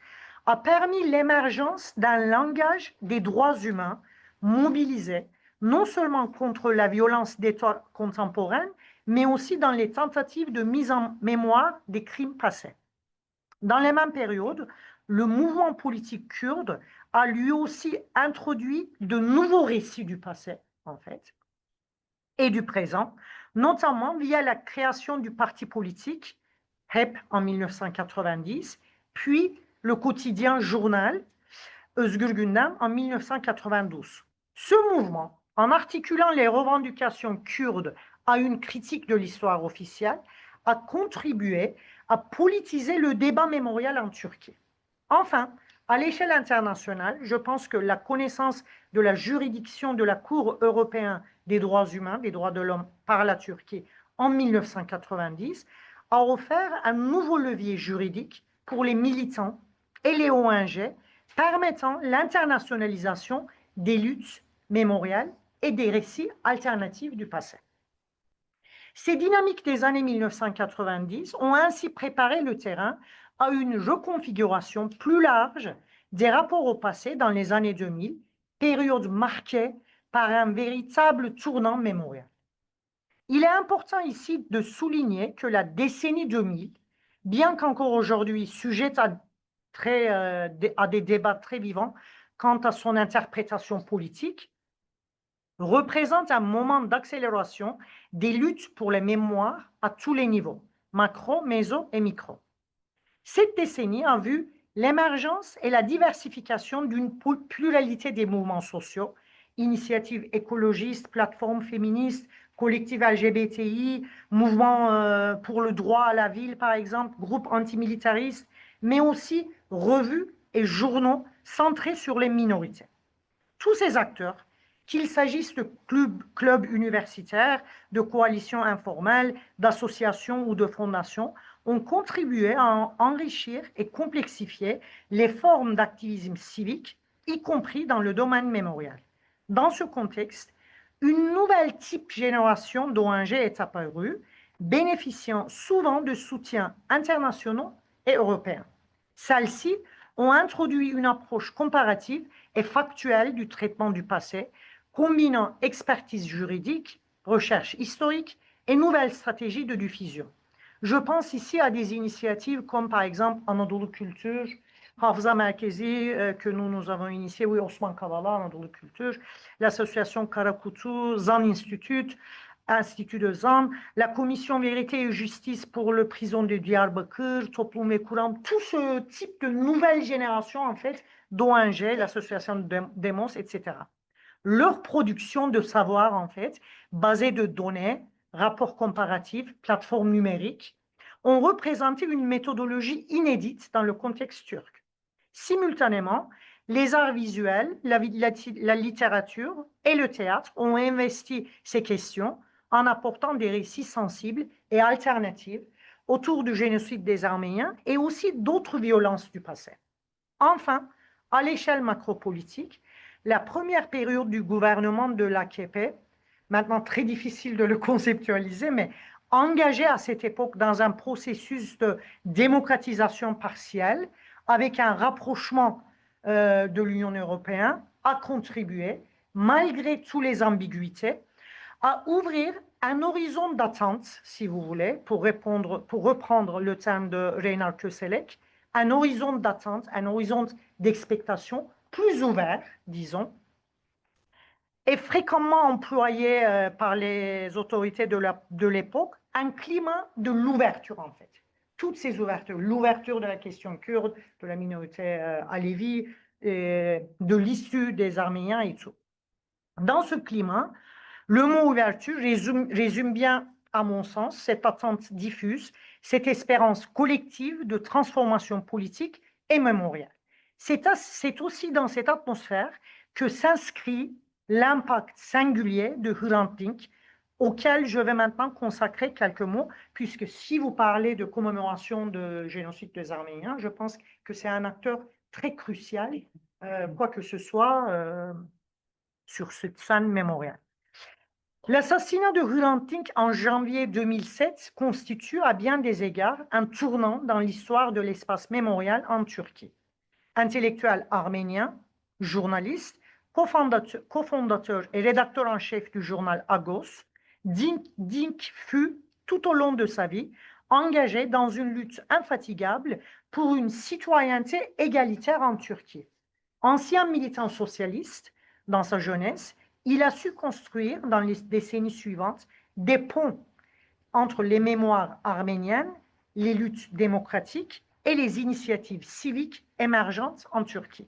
a permis l'émergence d'un langage des droits humains mobilisé non seulement contre la violence d'État contemporaine, mais aussi dans les tentatives de mise en mémoire des crimes passés. Dans les mêmes périodes, le mouvement politique kurde a lui aussi introduit de nouveaux récits du passé, en fait, et du présent, notamment via la création du parti politique HEP en 1990, puis le quotidien Journal Özgür Gündem en 1992. Ce mouvement, en articulant les revendications kurdes à une critique de l'histoire officielle, a contribué à politiser le débat mémorial en Turquie. Enfin, à l'échelle internationale, je pense que la connaissance de la juridiction de la Cour européenne des droits humains, des droits de l'homme par la Turquie en 1990 a offert un nouveau levier juridique pour les militants et les ONG permettant l'internationalisation des luttes mémoriales et des récits alternatifs du passé. Ces dynamiques des années 1990 ont ainsi préparé le terrain à une reconfiguration plus large des rapports au passé dans les années 2000, période marquée par un véritable tournant mémorial. Il est important ici de souligner que la décennie 2000, bien qu'encore aujourd'hui sujette à des débats très vivants quant à son interprétation politique, représente un moment d'accélération des luttes pour les mémoires à tous les niveaux, macro, méso et micro. Cette décennie a vu l'émergence et la diversification d'une pluralité des mouvements sociaux, initiatives écologistes, plateformes féministes, collectifs LGBTI, mouvements pour le droit à la ville, par exemple, groupes antimilitaristes, mais aussi revues et journaux centrés sur les minorités. Tous ces acteurs, qu'il s'agisse de clubs universitaires, de coalitions informelles, d'associations ou de fondations, ont contribué à enrichir et complexifier les formes d'activisme civique, y compris dans le domaine mémorial. Dans ce contexte, une nouvelle type génération d'ONG est apparue, bénéficiant souvent de soutiens internationaux et européens. Celles-ci ont introduit une approche comparative et factuelle du traitement du passé, combinant expertise juridique, recherche historique et nouvelles stratégies de diffusion. Je pense ici à des initiatives comme par exemple Anadolu Kültür, Hafıza Merkezi que nous avons initié, oui, Osman Kavala, Anadolu Kültür, l'association Karakutu, Zan Institute, Institut de Zan, la Commission Vérité et Justice pour le prison de Diyarbakır, Toplum ve Kuram, tout ce type de nouvelle génération en fait d'ONG, l'association Demos, etc. Leur production de savoir en fait, basée de données, rapports comparatifs, plateformes numériques, ont représenté une méthodologie inédite dans le contexte turc. Simultanément, les arts visuels, la littérature et le théâtre ont investi ces questions en apportant des récits sensibles et alternatifs autour du génocide des Arméniens et aussi d'autres violences du passé. Enfin, à l'échelle macropolitique, la première période du gouvernement de l'AKP, maintenant très difficile de le conceptualiser, mais engagé à cette époque dans un processus de démocratisation partielle, avec un rapprochement de l'Union européenne, a contribué, malgré toutes les ambiguïtés, à ouvrir un horizon d'attente, si vous voulez, pour reprendre le terme de Reinhard Köselec, un horizon d'attente, un horizon d'expectation plus ouvert, disons, et fréquemment employé par les autorités de l'époque, un climat de l'ouverture en fait. Toutes ces ouvertures, l'ouverture de la question kurde, de la minorité alévi, de l'issue des Arméniens et tout. Dans ce climat, le mot ouverture résume bien, à mon sens, cette attente diffuse, cette espérance collective de transformation politique et mémoriale. C'est aussi dans cette atmosphère que s'inscrit l'impact singulier de Hrant Dink, auquel je vais maintenant consacrer quelques mots, puisque si vous parlez de commémoration de génocide des Arméniens, je pense que c'est un acteur très crucial, quoi que ce soit sur cette scène mémoriale. L'assassinat de Hrant Dink en janvier 2007 constitue à bien des égards un tournant dans l'histoire de l'espace mémorial en Turquie. Intellectuel arménien, journaliste, cofondateur et rédacteur en chef du journal Agos, Dink fut, tout au long de sa vie, engagé dans une lutte infatigable pour une citoyenneté égalitaire en Turquie. Ancien militant socialiste, dans sa jeunesse, il a su construire dans les décennies suivantes des ponts entre les mémoires arméniennes, les luttes démocratiques et les initiatives civiques émergentes en Turquie.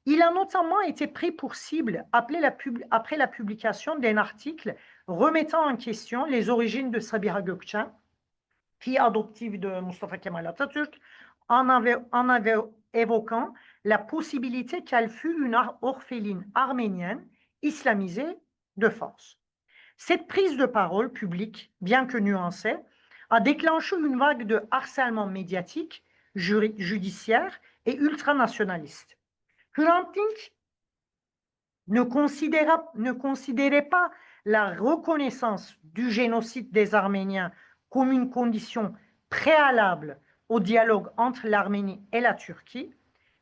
Il a notamment été pris pour cible après la publication d'un article remettant en question les origines de Sabiha Gökçen, fille adoptive de Mustafa Kemal Atatürk, en évoquant la possibilité qu'elle fût une orpheline arménienne islamisée de force. Cette prise de parole publique, bien que nuancée, a déclenché une vague de harcèlement médiatique, judiciaire et ultranationaliste. Hrant Dink ne considérait pas la reconnaissance du génocide des Arméniens comme une condition préalable au dialogue entre l'Arménie et la Turquie,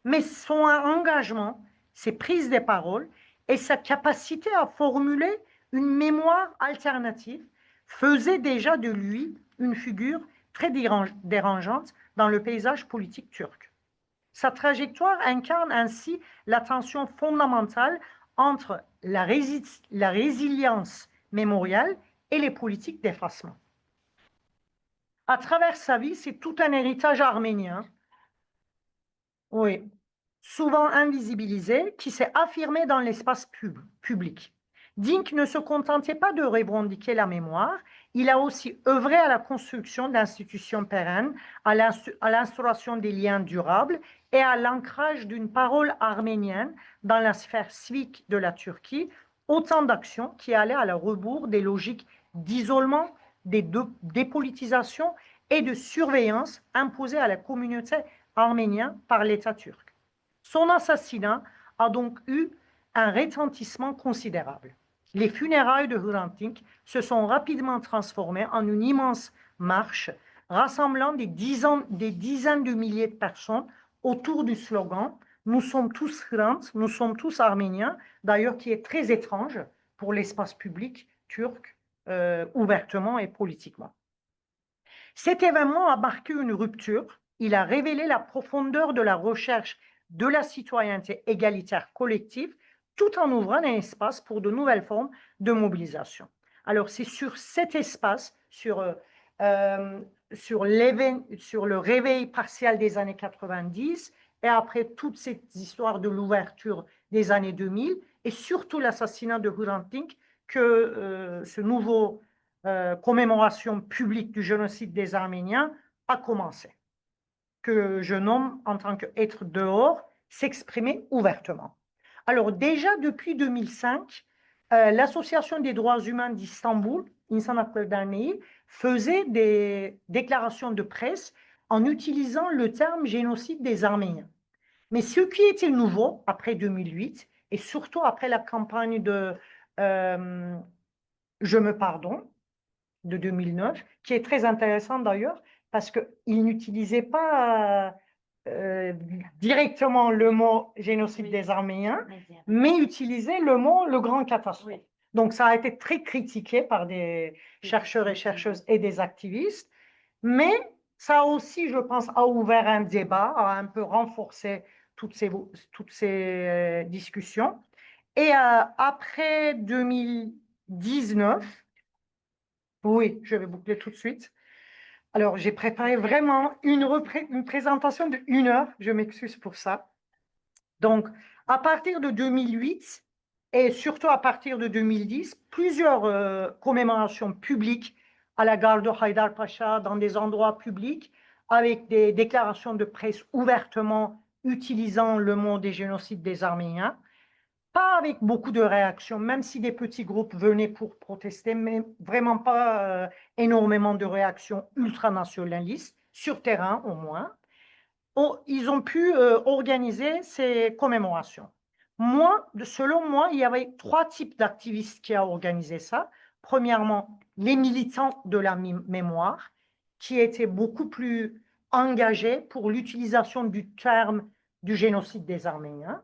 mais son engagement, ses prises de parole et sa capacité à formuler une mémoire alternative faisaient déjà de lui une figure très dérangeante dans le paysage politique turc. Sa trajectoire incarne ainsi la tension fondamentale entre la résilience mémoriale et les politiques d'effacement. À travers sa vie, c'est tout un héritage arménien, oui, souvent invisibilisé, qui s'est affirmé dans l'espace public. Dink ne se contentait pas de revendiquer la mémoire, il a aussi œuvré à la construction d'institutions pérennes, à l'instauration des liens durables et à l'ancrage d'une parole arménienne dans la sphère civique de la Turquie, autant d'actions qui allaient à la rebours des logiques d'isolement, de dépolitisation et de surveillance imposées à la communauté arménienne par l'État turc. Son assassinat a donc eu un retentissement considérable. Les funérailles de Hrant Dink se sont rapidement transformées en une immense marche rassemblant des dizaines de milliers de personnes autour du slogan « Nous sommes tous Hrant, nous sommes tous arméniens », d'ailleurs qui est très étrange pour l'espace public turc, ouvertement et politiquement. Cet événement a marqué une rupture, il a révélé la profondeur de la recherche de la citoyenneté égalitaire collective tout en ouvrant un espace pour de nouvelles formes de mobilisation. Alors, c'est sur cet espace, sur le réveil partiel des années 90 et après toute cette histoire de l'ouverture des années 2000 et surtout l'assassinat de Hrant Dink que ce nouveau commémoration publique du génocide des Arméniens a commencé, que je nomme en tant qu'être dehors, s'exprimer ouvertement. Alors déjà depuis 2005, l'Association des droits humains d'Istanbul, İnsan Hakları Derneği, faisait des déclarations de presse en utilisant le terme génocide des Arméniens. Mais ce qui était nouveau après 2008 et surtout après la campagne de Je me pardonne de 2009, qui est très intéressant d'ailleurs parce qu'il n'utilisait pas directement le mot génocide des Arméniens, mais utilisait le mot le grand catastrophe. Oui. Donc ça a été très critiqué par des chercheurs et chercheuses et des activistes, mais ça aussi, je pense, a ouvert un débat, a un peu renforcé toutes ces discussions. Et après 2019, oui, je vais boucler tout de suite. Alors, j'ai préparé vraiment une présentation de 1 heure, je m'excuse pour ça. Donc, à partir de 2008 et surtout à partir de 2010, plusieurs commémorations publiques à la gare de Haydarpaşa, dans des endroits publics, avec des déclarations de presse ouvertement utilisant le mot des génocides des Arméniens. pas avec beaucoup de réactions, même si des petits groupes venaient pour protester, mais vraiment pas énormément de réactions ultranationalistes, sur terrain au moins. Ils ont pu organiser ces commémorations. Selon moi, il y avait 3 types d'activistes qui ont organisé ça. Premièrement, les militants de la mémoire, qui étaient beaucoup plus engagés pour l'utilisation du terme du génocide des Arméniens.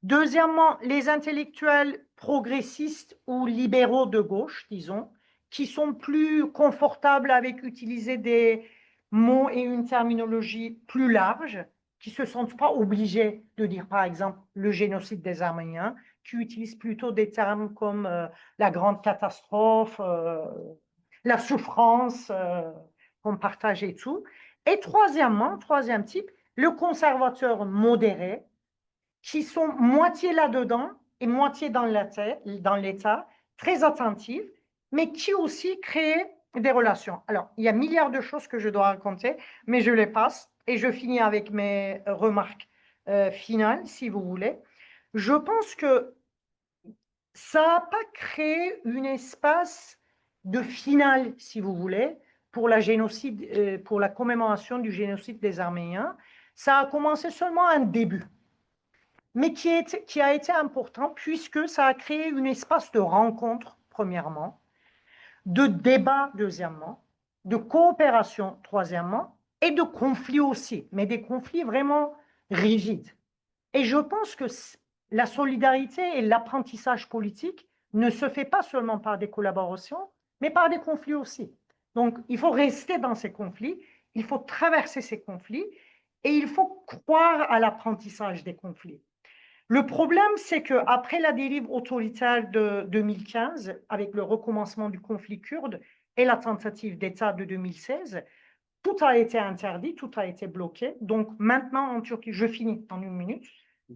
Deuxièmement, les intellectuels progressistes ou libéraux de gauche, disons, qui sont plus confortables avec utiliser des mots et une terminologie plus large, qui ne se sentent pas obligés de dire, par exemple, le génocide des Arméniens, qui utilisent plutôt des termes comme la grande catastrophe, la souffrance qu'on partage et tout. Et troisièmement, troisième type, le conservateur modéré, qui sont moitié là-dedans et moitié dans l'État, très attentifs, mais qui aussi créent des relations. Alors, il y a milliards de choses que je dois raconter, mais je les passe et je finis avec mes remarques finales, si vous voulez. Je pense que ça n'a pas créé un espace de finale, si vous voulez, pour pour la commémoration du génocide des Arméniens. Ça a commencé seulement un début, mais qui a été important puisque ça a créé un espace de rencontre, premièrement, de débat, deuxièmement, de coopération, troisièmement, et de conflits aussi, mais des conflits vraiment rigides. Et je pense que la solidarité et l'apprentissage politique ne se fait pas seulement par des collaborations, mais par des conflits aussi. Donc, il faut rester dans ces conflits, il faut traverser ces conflits, et il faut croire à l'apprentissage des conflits. Le problème, c'est qu'après la dérive autoritaire de 2015, avec le recommencement du conflit kurde et la tentative d'État de 2016, tout a été interdit, tout a été bloqué. Donc maintenant en Turquie, je finis en une minute.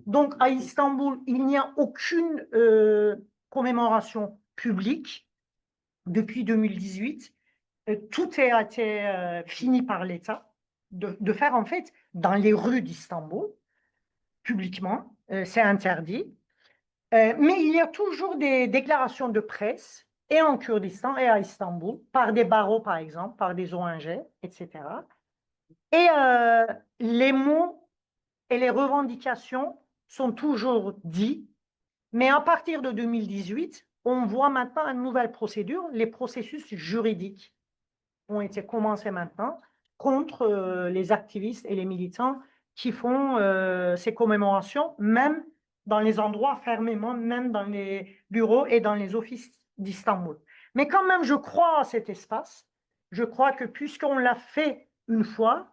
Donc à Istanbul, il n'y a aucune commémoration publique depuis 2018. Tout a été fini par l'État de faire en fait dans les rues d'Istanbul, publiquement. C'est interdit. Mais il y a toujours des déclarations de presse, et en Kurdistan et à Istanbul, par des barreaux par exemple, par des ONG, etc. Et les mots et les revendications sont toujours dits, mais à partir de 2018, on voit maintenant une nouvelle procédure. Les processus juridiques ont été commencés maintenant contre les activistes et les militants qui font ces commémorations, même dans les endroits fermés, même dans les bureaux et dans les offices d'Istanbul. Mais quand même, je crois à cet espace. Je crois que puisqu'on l'a fait une fois,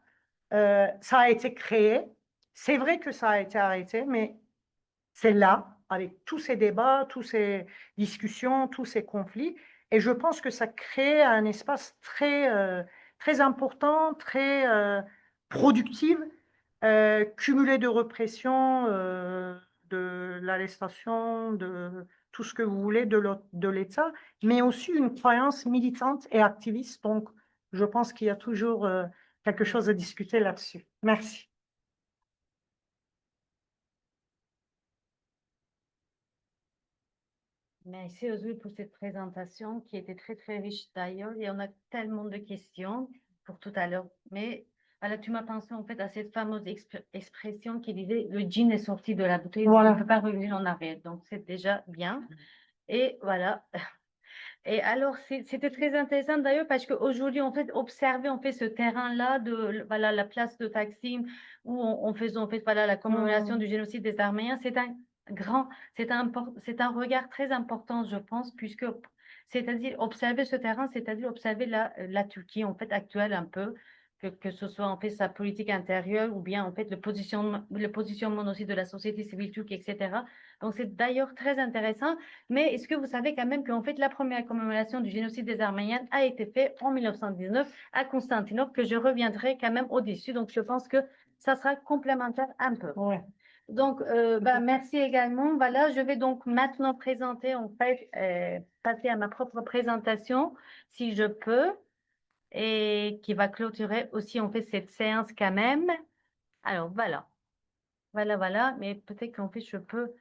ça a été créé. C'est vrai que ça a été arrêté, mais c'est là, avec tous ces débats, toutes ces discussions, tous ces conflits. Et je pense que ça crée un espace très important, très productif, cumulé de répression, de l'arrestation, de tout ce que vous voulez de l'État, mais aussi une croyance militante et activiste. Donc, je pense qu'il y a toujours quelque chose à discuter là-dessus. Merci. Merci Ozul pour cette présentation qui était très très riche d'ailleurs et on a tellement de questions pour tout à l'heure. Mais voilà, tu m'as pensé en fait à cette fameuse expression qui disait le djinn est sorti de la bouteille, Voilà. on ne peut pas revenir en arrière. Donc c'est déjà bien. Et voilà. Et alors c'était très intéressant d'ailleurs parce qu'aujourd'hui en fait observer en fait ce terrain-là de voilà la place de Taksim où on faisait en fait voilà la commémoration du génocide des Arméniens, c'est un regard très important, je pense, puisque c'est-à-dire observer ce terrain, c'est-à-dire observer la Turquie en fait actuelle un peu, que ce soit en fait sa politique intérieure ou bien en fait le positionnement aussi de la société civile turque, etc. Donc c'est d'ailleurs très intéressant. Mais est-ce que vous savez quand même qu'en fait la première commémoration du génocide des Arméniens a été faite en 1919 à Constantinople, que je reviendrai quand même au-dessus. Donc je pense que ça sera complémentaire un peu. Ouais. Donc, merci également. Voilà, je vais donc maintenant présenter, en fait, passer à ma propre présentation, si je peux, et qui va clôturer aussi, en fait, cette séance quand même. Alors, voilà. Voilà, voilà. Mais peut-être qu'en fait, je peux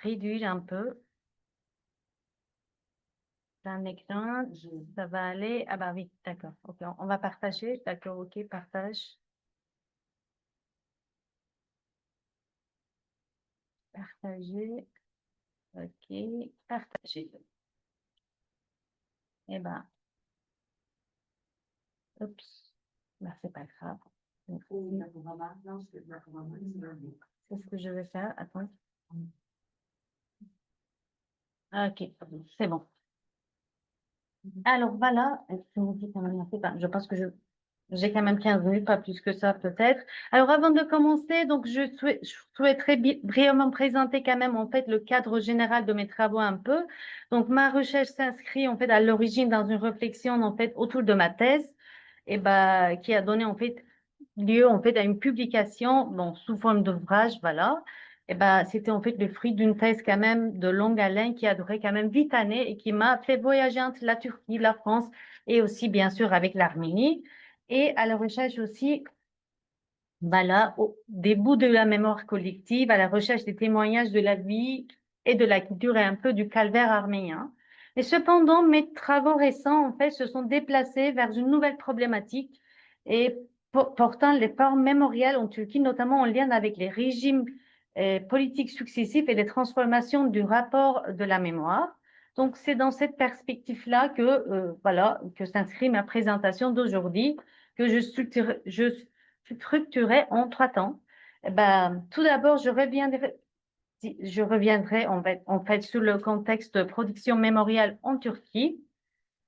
réduire un peu d'un écran. Ça va aller. Ah bah oui, d'accord. Ok, on va partager. D'accord, ok, partage. Partager. Ok, partager. Eh ben, oups, bah, c'est pas grave. C'est ce que je vais faire. Attends. Ok, c'est bon. Alors voilà, je pense que j'ai quand même 15 minutes, pas plus que ça peut-être. Alors avant de commencer, donc je souhaiterais brièvement présenter quand même en fait le cadre général de mes travaux un peu. Donc ma recherche s'inscrit en fait à l'origine dans une réflexion en fait autour de ma thèse et bah qui a donné en fait lieu en fait à une publication bon, sous forme d'ouvrage, voilà. Et ben, c'était en fait le fruit d'une thèse quand même de longue haleine qui a duré quand même 8 années et qui m'a fait voyager entre la Turquie, la France et aussi bien sûr avec l'Arménie et à la recherche aussi voilà, des bouts de la mémoire collective, à la recherche des témoignages de la vie et de la culture et un peu du calvaire arménien. Mais cependant, mes travaux récents, en fait, se sont déplacés vers une nouvelle problématique et portant les formes mémorielles en Turquie, notamment en lien avec les régimes politiques successifs et les transformations du rapport de la mémoire. Donc, c'est dans cette perspective-là que, voilà, que s'inscrit ma présentation d'aujourd'hui, que je structuré en 3 temps. Eh ben, tout d'abord, je reviendrai en fait sur le contexte de production mémoriale en Turquie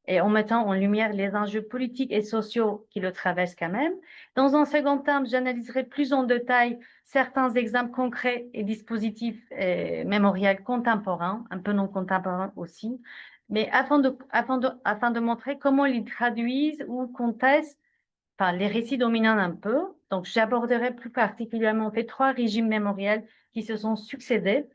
et en mettant en lumière les enjeux politiques et sociaux qui le traversent quand même. Dans un second temps, j'analyserai plus en détail certains exemples concrets et dispositifs mémoriels contemporains, un peu non contemporains aussi, mais afin de montrer comment ils traduisent ou contestent enfin, les récits dominants un peu. Donc, j'aborderai plus particulièrement en fait 3 régimes mémoriels qui se sont succédés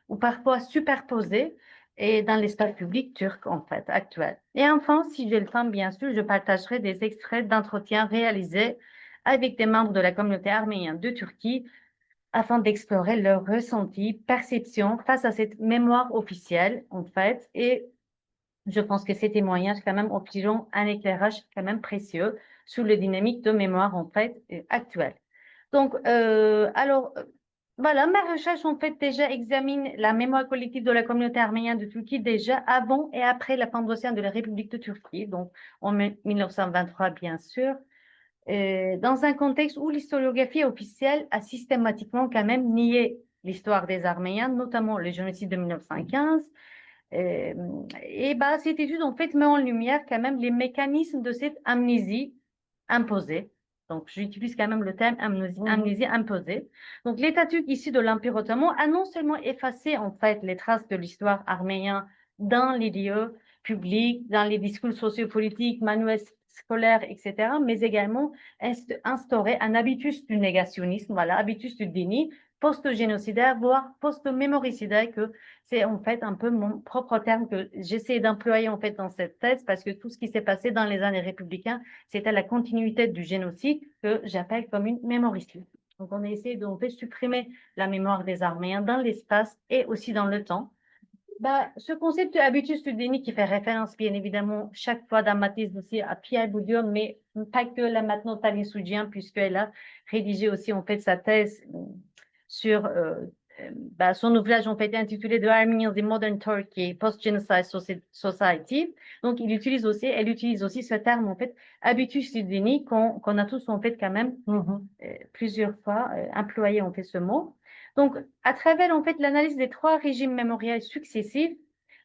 ou parfois superposés et dans l'espace public turc en fait actuel. Et enfin, si j'ai le temps, bien sûr, je partagerai des extraits d'entretiens réalisés avec des membres de la communauté arménienne de Turquie afin d'explorer leurs ressentis, perceptions face à cette mémoire officielle en fait et je pense que ces témoignages quand même offriront un éclairage quand même précieux sur les dynamiques de mémoire en fait actuelles. Donc, voilà, ma recherche en fait déjà examine la mémoire collective de la communauté arménienne de Turquie déjà avant et après la fondation de la République de Turquie, donc en 1923 bien sûr, dans un contexte où l'historiographie officielle a systématiquement quand même nié l'histoire des Arméniens, notamment le génocide de 1915, et bah, cette étude, en fait, met en lumière quand même les mécanismes de cette amnésie imposée. Donc, j'utilise quand même le terme amnésie imposée. Donc, l'État turc issu de l'Empire ottoman a non seulement effacé, en fait, les traces de l'histoire arménienne dans les lieux publics, dans les discours sociopolitiques, manuels scolaires, etc., mais également instauré un habitus du négationnisme, voilà, habitus du déni, post-génocidaire, voire post-mémoricidaire, que c'est en fait un peu mon propre terme que j'essaie d'employer en fait dans cette thèse parce que tout ce qui s'est passé dans les années républicaines, c'était la continuité du génocide que j'appelle comme une mémoricide. Donc on a essayé de en fait, supprimer la mémoire des Arméniens dans l'espace et aussi dans le temps. Bah, ce concept de habitus du déni qui fait référence bien évidemment chaque fois dans ma thèse aussi à Pierre Bourdieu, mais pas que là maintenant Thalie Soudjian puisqu'elle a rédigé aussi en fait sa thèse sur bah, son ouvrage en fait intitulé The Armenians in Modern Turkey, Post-Genocide Society. Donc, elle utilise aussi ce terme en fait, habitus du déni qu'on a tous en fait quand même plusieurs fois employé en fait ce mot. Donc, à travers en fait l'analyse des 3 régimes mémoriels successifs,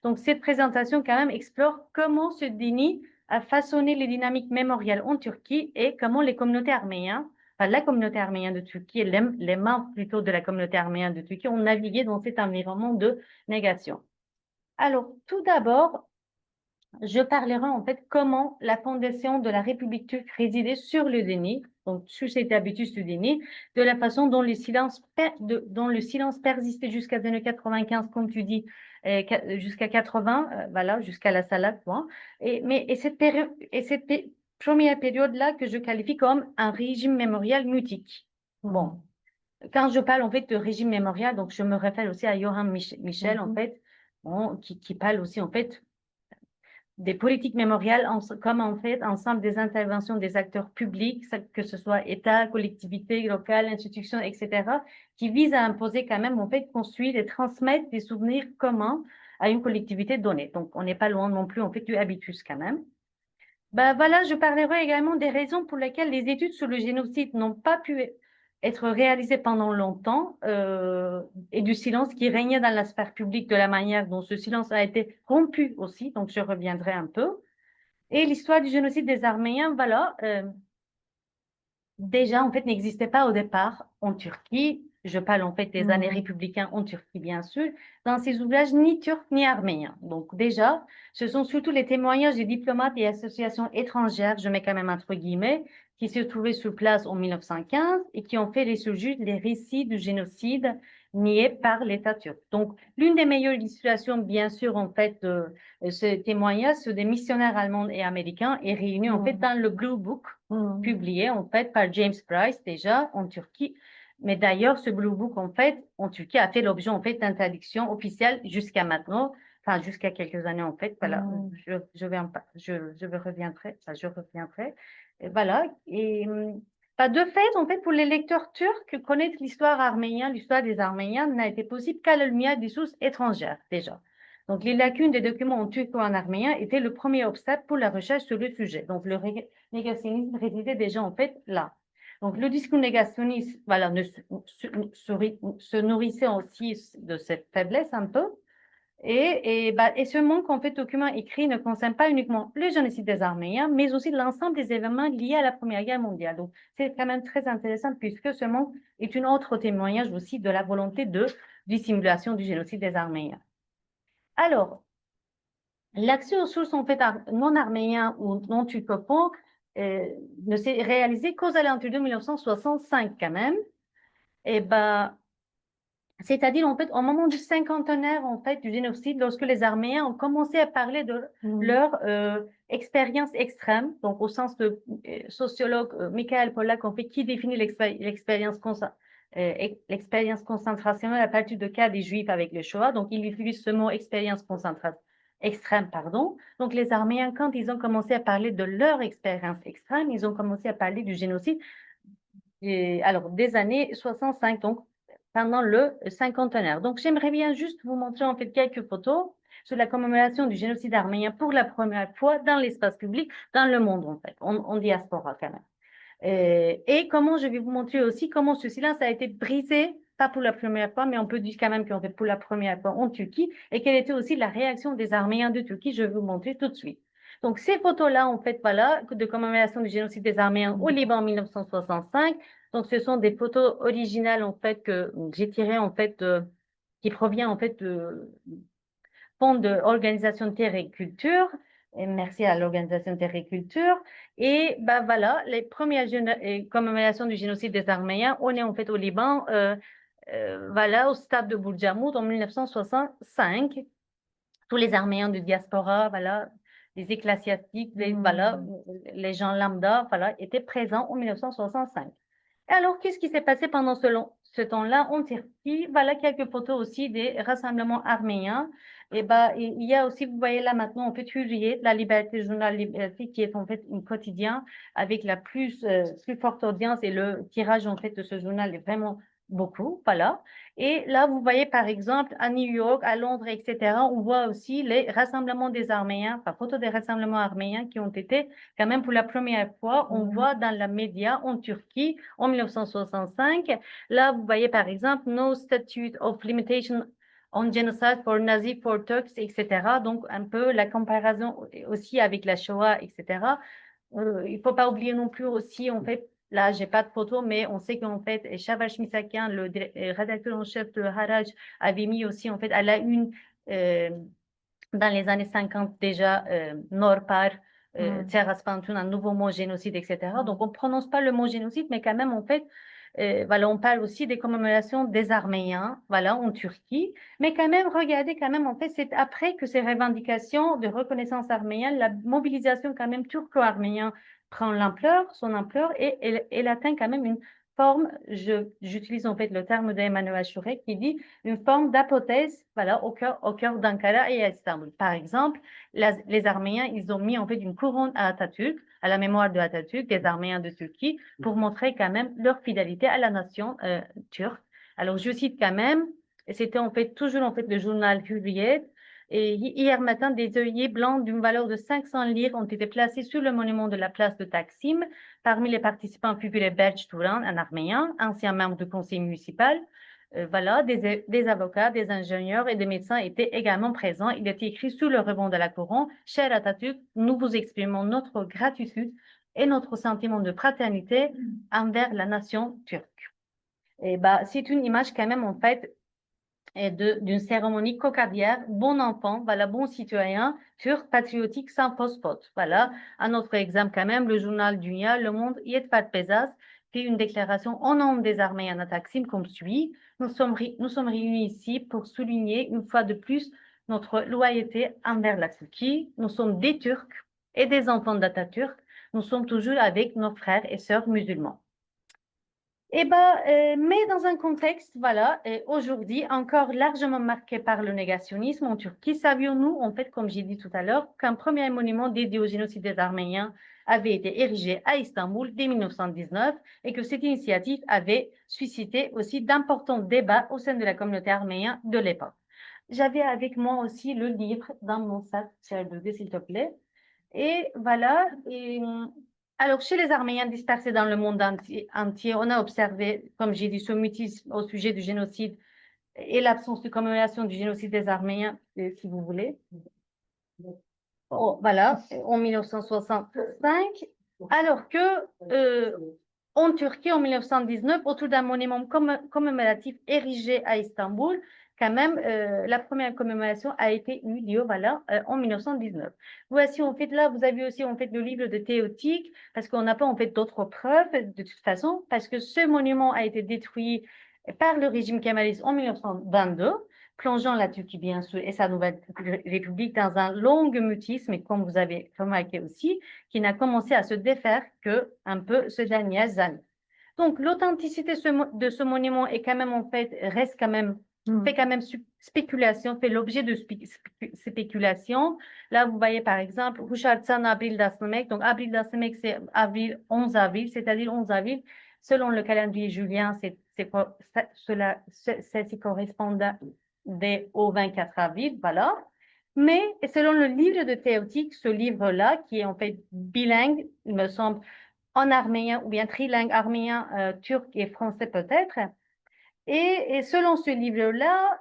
donc cette présentation quand même explore comment ce déni a façonné les dynamiques mémorielles en Turquie et comment les communautés arméniennes enfin, la communauté arménienne de Turquie et les membres plutôt de la communauté arménienne de Turquie ont navigué dans cet environnement de négation. Alors, tout d'abord, je parlerai en fait comment la fondation de la République turque résidait sur le déni, donc sur cet habitus du déni, de la façon dont le silence persistait jusqu'à les années 95, comme tu dis, jusqu'à 80, voilà, jusqu'à la salade, quoi. Et cette première période-là que je qualifie comme un régime mémorial mutique. Bon. quand je parle en fait de régime mémorial, donc je me réfère aussi à Johann Michel, en Mhm. fait, qui parle aussi en fait des politiques mémoriales comme en fait ensemble des interventions des acteurs publics, que ce soit État, collectivités locales, institutions, etc., qui visent à imposer quand même en fait construire et transmettre des souvenirs communs à une collectivité donnée. Donc on n'est pas loin non plus en fait du habitus quand même. Ben voilà, je parlerai également des raisons pour lesquelles les études sur le génocide n'ont pas pu être réalisées pendant longtemps et du silence qui régnait dans la sphère publique, de la manière dont ce silence a été rompu aussi, donc je reviendrai un peu. Et l'histoire du génocide des Arméniens, voilà, déjà, en fait, n'existait pas au départ en Turquie. Je parle en fait des années républicains en Turquie, bien sûr, dans ces ouvrages ni turcs ni arméniens. Donc déjà, ce sont surtout les témoignages des diplomates et associations étrangères, je mets quand même entre guillemets, qui se trouvaient sur place en 1915 et qui ont fait ressurgir les récits du génocide nié par l'État turc. Donc, l'une des meilleures illustrations, bien sûr, en fait, de ce témoignage sur des missionnaires allemands et américains est réuni en fait dans le Blue Book, publié en fait par James Price déjà en Turquie. Mais d'ailleurs, ce Blue Book en fait en Turquie a fait l'objet en fait d'interdiction officielle jusqu'à maintenant, enfin jusqu'à quelques années en fait. Voilà, je reviendrai. Et voilà. Et de fait, en fait, pour les lecteurs turcs, connaître l'histoire arménienne, l'histoire des Arméniens n'a été possible qu'à la lumière des sources étrangères déjà. Donc, les lacunes des documents en turc ou en arménien étaient le premier obstacle pour la recherche sur le sujet. Donc, le négationnisme résidait déjà en fait là. Donc, le discours négationniste, voilà, se nourrissait aussi de cette faiblesse un peu. Et ce manque en fait document écrit ne concerne pas uniquement le génocide des Arméniens, mais aussi l'ensemble des événements liés à la Première Guerre mondiale. Donc, c'est quand même très intéressant puisque ce manque est un autre témoignage aussi de la volonté de dissimulation du génocide des Arméniens. Alors, l'accès aux sources en fait non arméniens ou non turcophones ne s'est réalisé qu'aux alentours de 1965 quand même. Et c'est-à-dire en fait au moment du cinquantenaire en fait du génocide, lorsque les Arméniens ont commencé à parler de leur expérience extrême, donc au sens de sociologue Michael Pollack en fait qui définit l'expérience concentrationnelle à partir de cas des Juifs avec le Shoah. Donc il utilise ce mot expérience extrême, pardon. Donc les Arméniens, quand ils ont commencé à parler de leur expérience extrême, ils ont commencé à parler du génocide alors des années 65, donc pendant le cinquantenaire. Donc j'aimerais bien juste vous montrer en fait quelques photos sur la commémoration du génocide arménien pour la première fois dans l'espace public, dans le monde en fait, en diaspora quand même. Et comment je vais vous montrer aussi comment ce silence a été brisé, pas pour la première fois, mais on peut dire quand même qu'en fait pour la première fois en Turquie, et quelle était aussi la réaction des Arméniens de Turquie. Je vais vous montrer tout de suite. Donc ces photos-là, en fait, voilà, de commémoration du génocide des Arméniens au Liban en 1965. Donc ce sont des photos originales en fait que j'ai tirées en fait qui proviennent en fait de Fonds de l'Organisation Terre et Culture. Et merci à l'Organisation Terre et Culture. Et voilà, les premières commémorations du génocide des Arméniens, on est en fait au Liban, voilà, au stade de Bourjamoud en 1965. Tous les Arméniens de diaspora, voilà, les ecclésiastiques, voilà, les gens lambda, voilà, étaient présents en 1965. Alors, qu'est-ce qui s'est passé pendant ce temps-là en Turquie? Voilà quelques photos aussi des rassemblements arméniens. Et il y a aussi, vous voyez là maintenant, on peut publier La Liberté, Journal Liberté, qui est en fait un quotidien avec la plus forte audience et le tirage en fait de ce journal est vraiment beaucoup, voilà. Et là, vous voyez par exemple à New York, à Londres, etc., on voit aussi les rassemblements des Arméniens, enfin, photos des rassemblements arméniens qui ont été quand même pour la première fois, on voit dans la média en Turquie en 1965. Là, vous voyez par exemple No Statute of Limitation on Genocide for Nazi, for Turks, etc. Donc un peu la comparaison aussi avec la Shoah, etc. Il ne faut pas oublier non plus aussi, en fait, là, j'ai pas de photo, mais on sait qu'en fait, Shavash Misakian, le rédacteur en chef de Haraj, avait mis aussi, en fait, à la une, dans les années 50 déjà, Norpar, Tseras Pantun, un nouveau mot génocide, etc. Donc, on ne prononce pas le mot génocide, mais quand même, en fait, voilà, on parle aussi des commémorations des Arméniens, voilà, en Turquie. Mais quand même, regardez, quand même, en fait, c'est après que ces revendications de reconnaissance arménienne, la mobilisation quand même turco-arménienne prend son ampleur, et elle atteint quand même une forme, j'utilise en fait le terme d'Emmanuel Chouret qui dit une forme d'hypothèse, voilà, au cœur d'Ankara et à Istanbul. Par exemple, les Arméniens, ils ont mis en fait une couronne à Atatürk, à la mémoire de Atatürk, des Arméniens de Turquie, pour montrer quand même leur fidélité à la nation turque. Alors, je cite quand même, et c'était en fait toujours en fait le journal Hürriyet. Et hier matin, des œillets blancs d'une valeur de 500 lire ont été placés sur le monument de la place de Taksim. Parmi les participants figuraient Berç Turan, un Arménien, ancien membre du conseil municipal. Voilà, des avocats, des ingénieurs et des médecins étaient également présents. Il était écrit sur le rebond de la couronne, « Cher Atatürk, nous vous exprimons notre gratitude et notre sentiment de fraternité envers la nation turque. » Et bah, c'est une image quand même, en fait, d'une cérémonie cocardière, bon enfant, voilà, bon citoyen, turc, patriotique, sans fausse faute. Voilà, un autre exemple quand même, le journal Dünya, Le Monde, Yetvat Bezas, fait une déclaration au nom des Arméniens à Taksim comme suit. Nous sommes réunis ici pour souligner une fois de plus notre loyauté envers la Turquie. Nous sommes des Turcs et des enfants d'Atatürk. Nous sommes toujours avec nos frères et sœurs musulmans. Eh ben, mais dans un contexte, voilà, aujourd'hui encore largement marqué par le négationnisme en Turquie, savions-nous, en fait, comme j'ai dit tout à l'heure, qu'un premier monument dédié au génocide des Arméniens avait été érigé à Istanbul dès 1919 et que cette initiative avait suscité aussi d'importants débats au sein de la communauté arménienne de l'époque. J'avais avec moi aussi le livre dans mon sac, cher Bébé, s'il te plaît. Et voilà. Alors, chez les Arméniens dispersés dans le monde entier, on a observé, comme j'ai dit, ce mutisme au sujet du génocide et l'absence de commémoration du génocide des Arméniens, si vous voulez. Oh, voilà, en 1965, alors que en Turquie, en 1919, autour d'un monument commémoratif érigé à Istanbul, quand même, la première commémoration a été eue lieu, voilà, en 1919. Voici, en fait, là, vous avez aussi, en fait, le livre de Théotique, parce qu'on n'a pas, en fait, d'autres preuves, de toute façon, parce que ce monument a été détruit par le régime kémaliste en 1922, plongeant la Turquie, bien sûr, et sa nouvelle république dans un long mutisme, et comme vous avez remarqué aussi, qui n'a commencé à se défaire que un peu ces dernières années. Donc, l'authenticité de ce monument est quand même, en fait, reste quand même, fait quand même spéculation, fait l'objet de spéculation. Là, vous voyez, par exemple, Hushartsan Abril Dasnamek. Donc, Abril Dasnamek, c'est avril, 11 avril, c'est-à-dire 11 avril. Selon le calendrier julien, ceci correspondait au 24 avril, voilà. Mais selon le livre de Théotique, ce livre-là, qui est en fait bilingue, il me semble, en arménien ou bien trilingue arménien, turc et français peut-être. Et selon ce livre-là,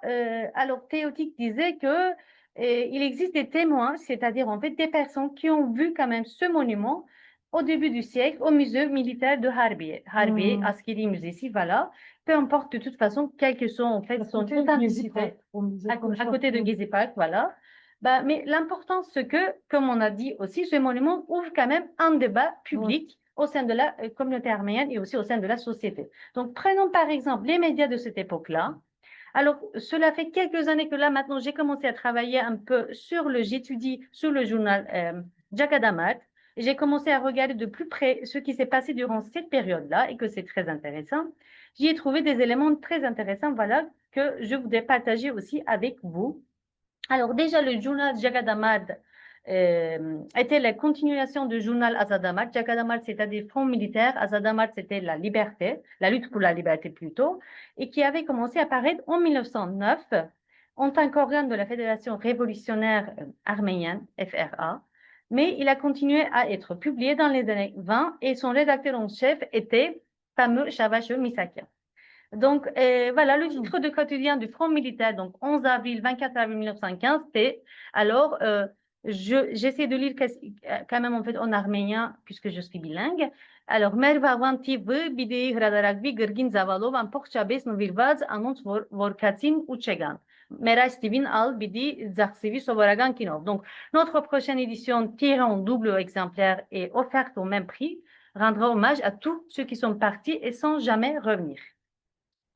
alors Théotique disait que il existe des témoins, c'est-à-dire en fait des personnes qui ont vu quand même ce monument au début du siècle au musée militaire de Harbiye. Harbiye, Askeri Müzesi, voilà. Peu importe de toute façon, quelles que sont en fait son authenticité, à côté de Gezi Park, voilà. Bah, mais l'important, c'est que, comme on a dit aussi, ce monument ouvre quand même un débat public au sein de la communauté arménienne et aussi au sein de la société. Donc, prenons par exemple les médias de cette époque-là. Alors, cela fait quelques années que là, maintenant, j'ai commencé à travailler un peu j'étudie sur le journal Jagadamat. J'ai commencé à regarder de plus près ce qui s'est passé durant cette période-là et que c'est très intéressant. J'y ai trouvé des éléments très intéressants, voilà, que je voudrais partager aussi avec vous. Alors, déjà, le journal Jagadamad était la continuation du journal Azadamad. Jagadamad, c'est-à-dire Front militaire. Azadamad, c'était la liberté, la lutte pour la liberté plutôt, et qui avait commencé à apparaître en 1909 en tant qu'organe de la Fédération révolutionnaire arménienne, FRA. Mais il a continué à être publié dans les années 20 et son rédacteur en chef était fameux Shavash Misakian. Donc, voilà, le titre de quotidien du Front militaire, donc 11 avril, 24 avril 1915, c'est, alors, j'essaie de lire quand même en fait en arménien, puisque je suis bilingue. Alors, Mervavan TV, Bidei Hradaragvi, Gırgin Zavalov, Ampokhchabes Nuvirvaz, annonce Vorkatsin Uchegan. Meral Stivin Al, Bidi Zakhsevi Sovaragan Kinov. Donc, notre prochaine édition, tirée en double exemplaire et offerte au même prix, rendra hommage à tous ceux qui sont partis et sans jamais revenir.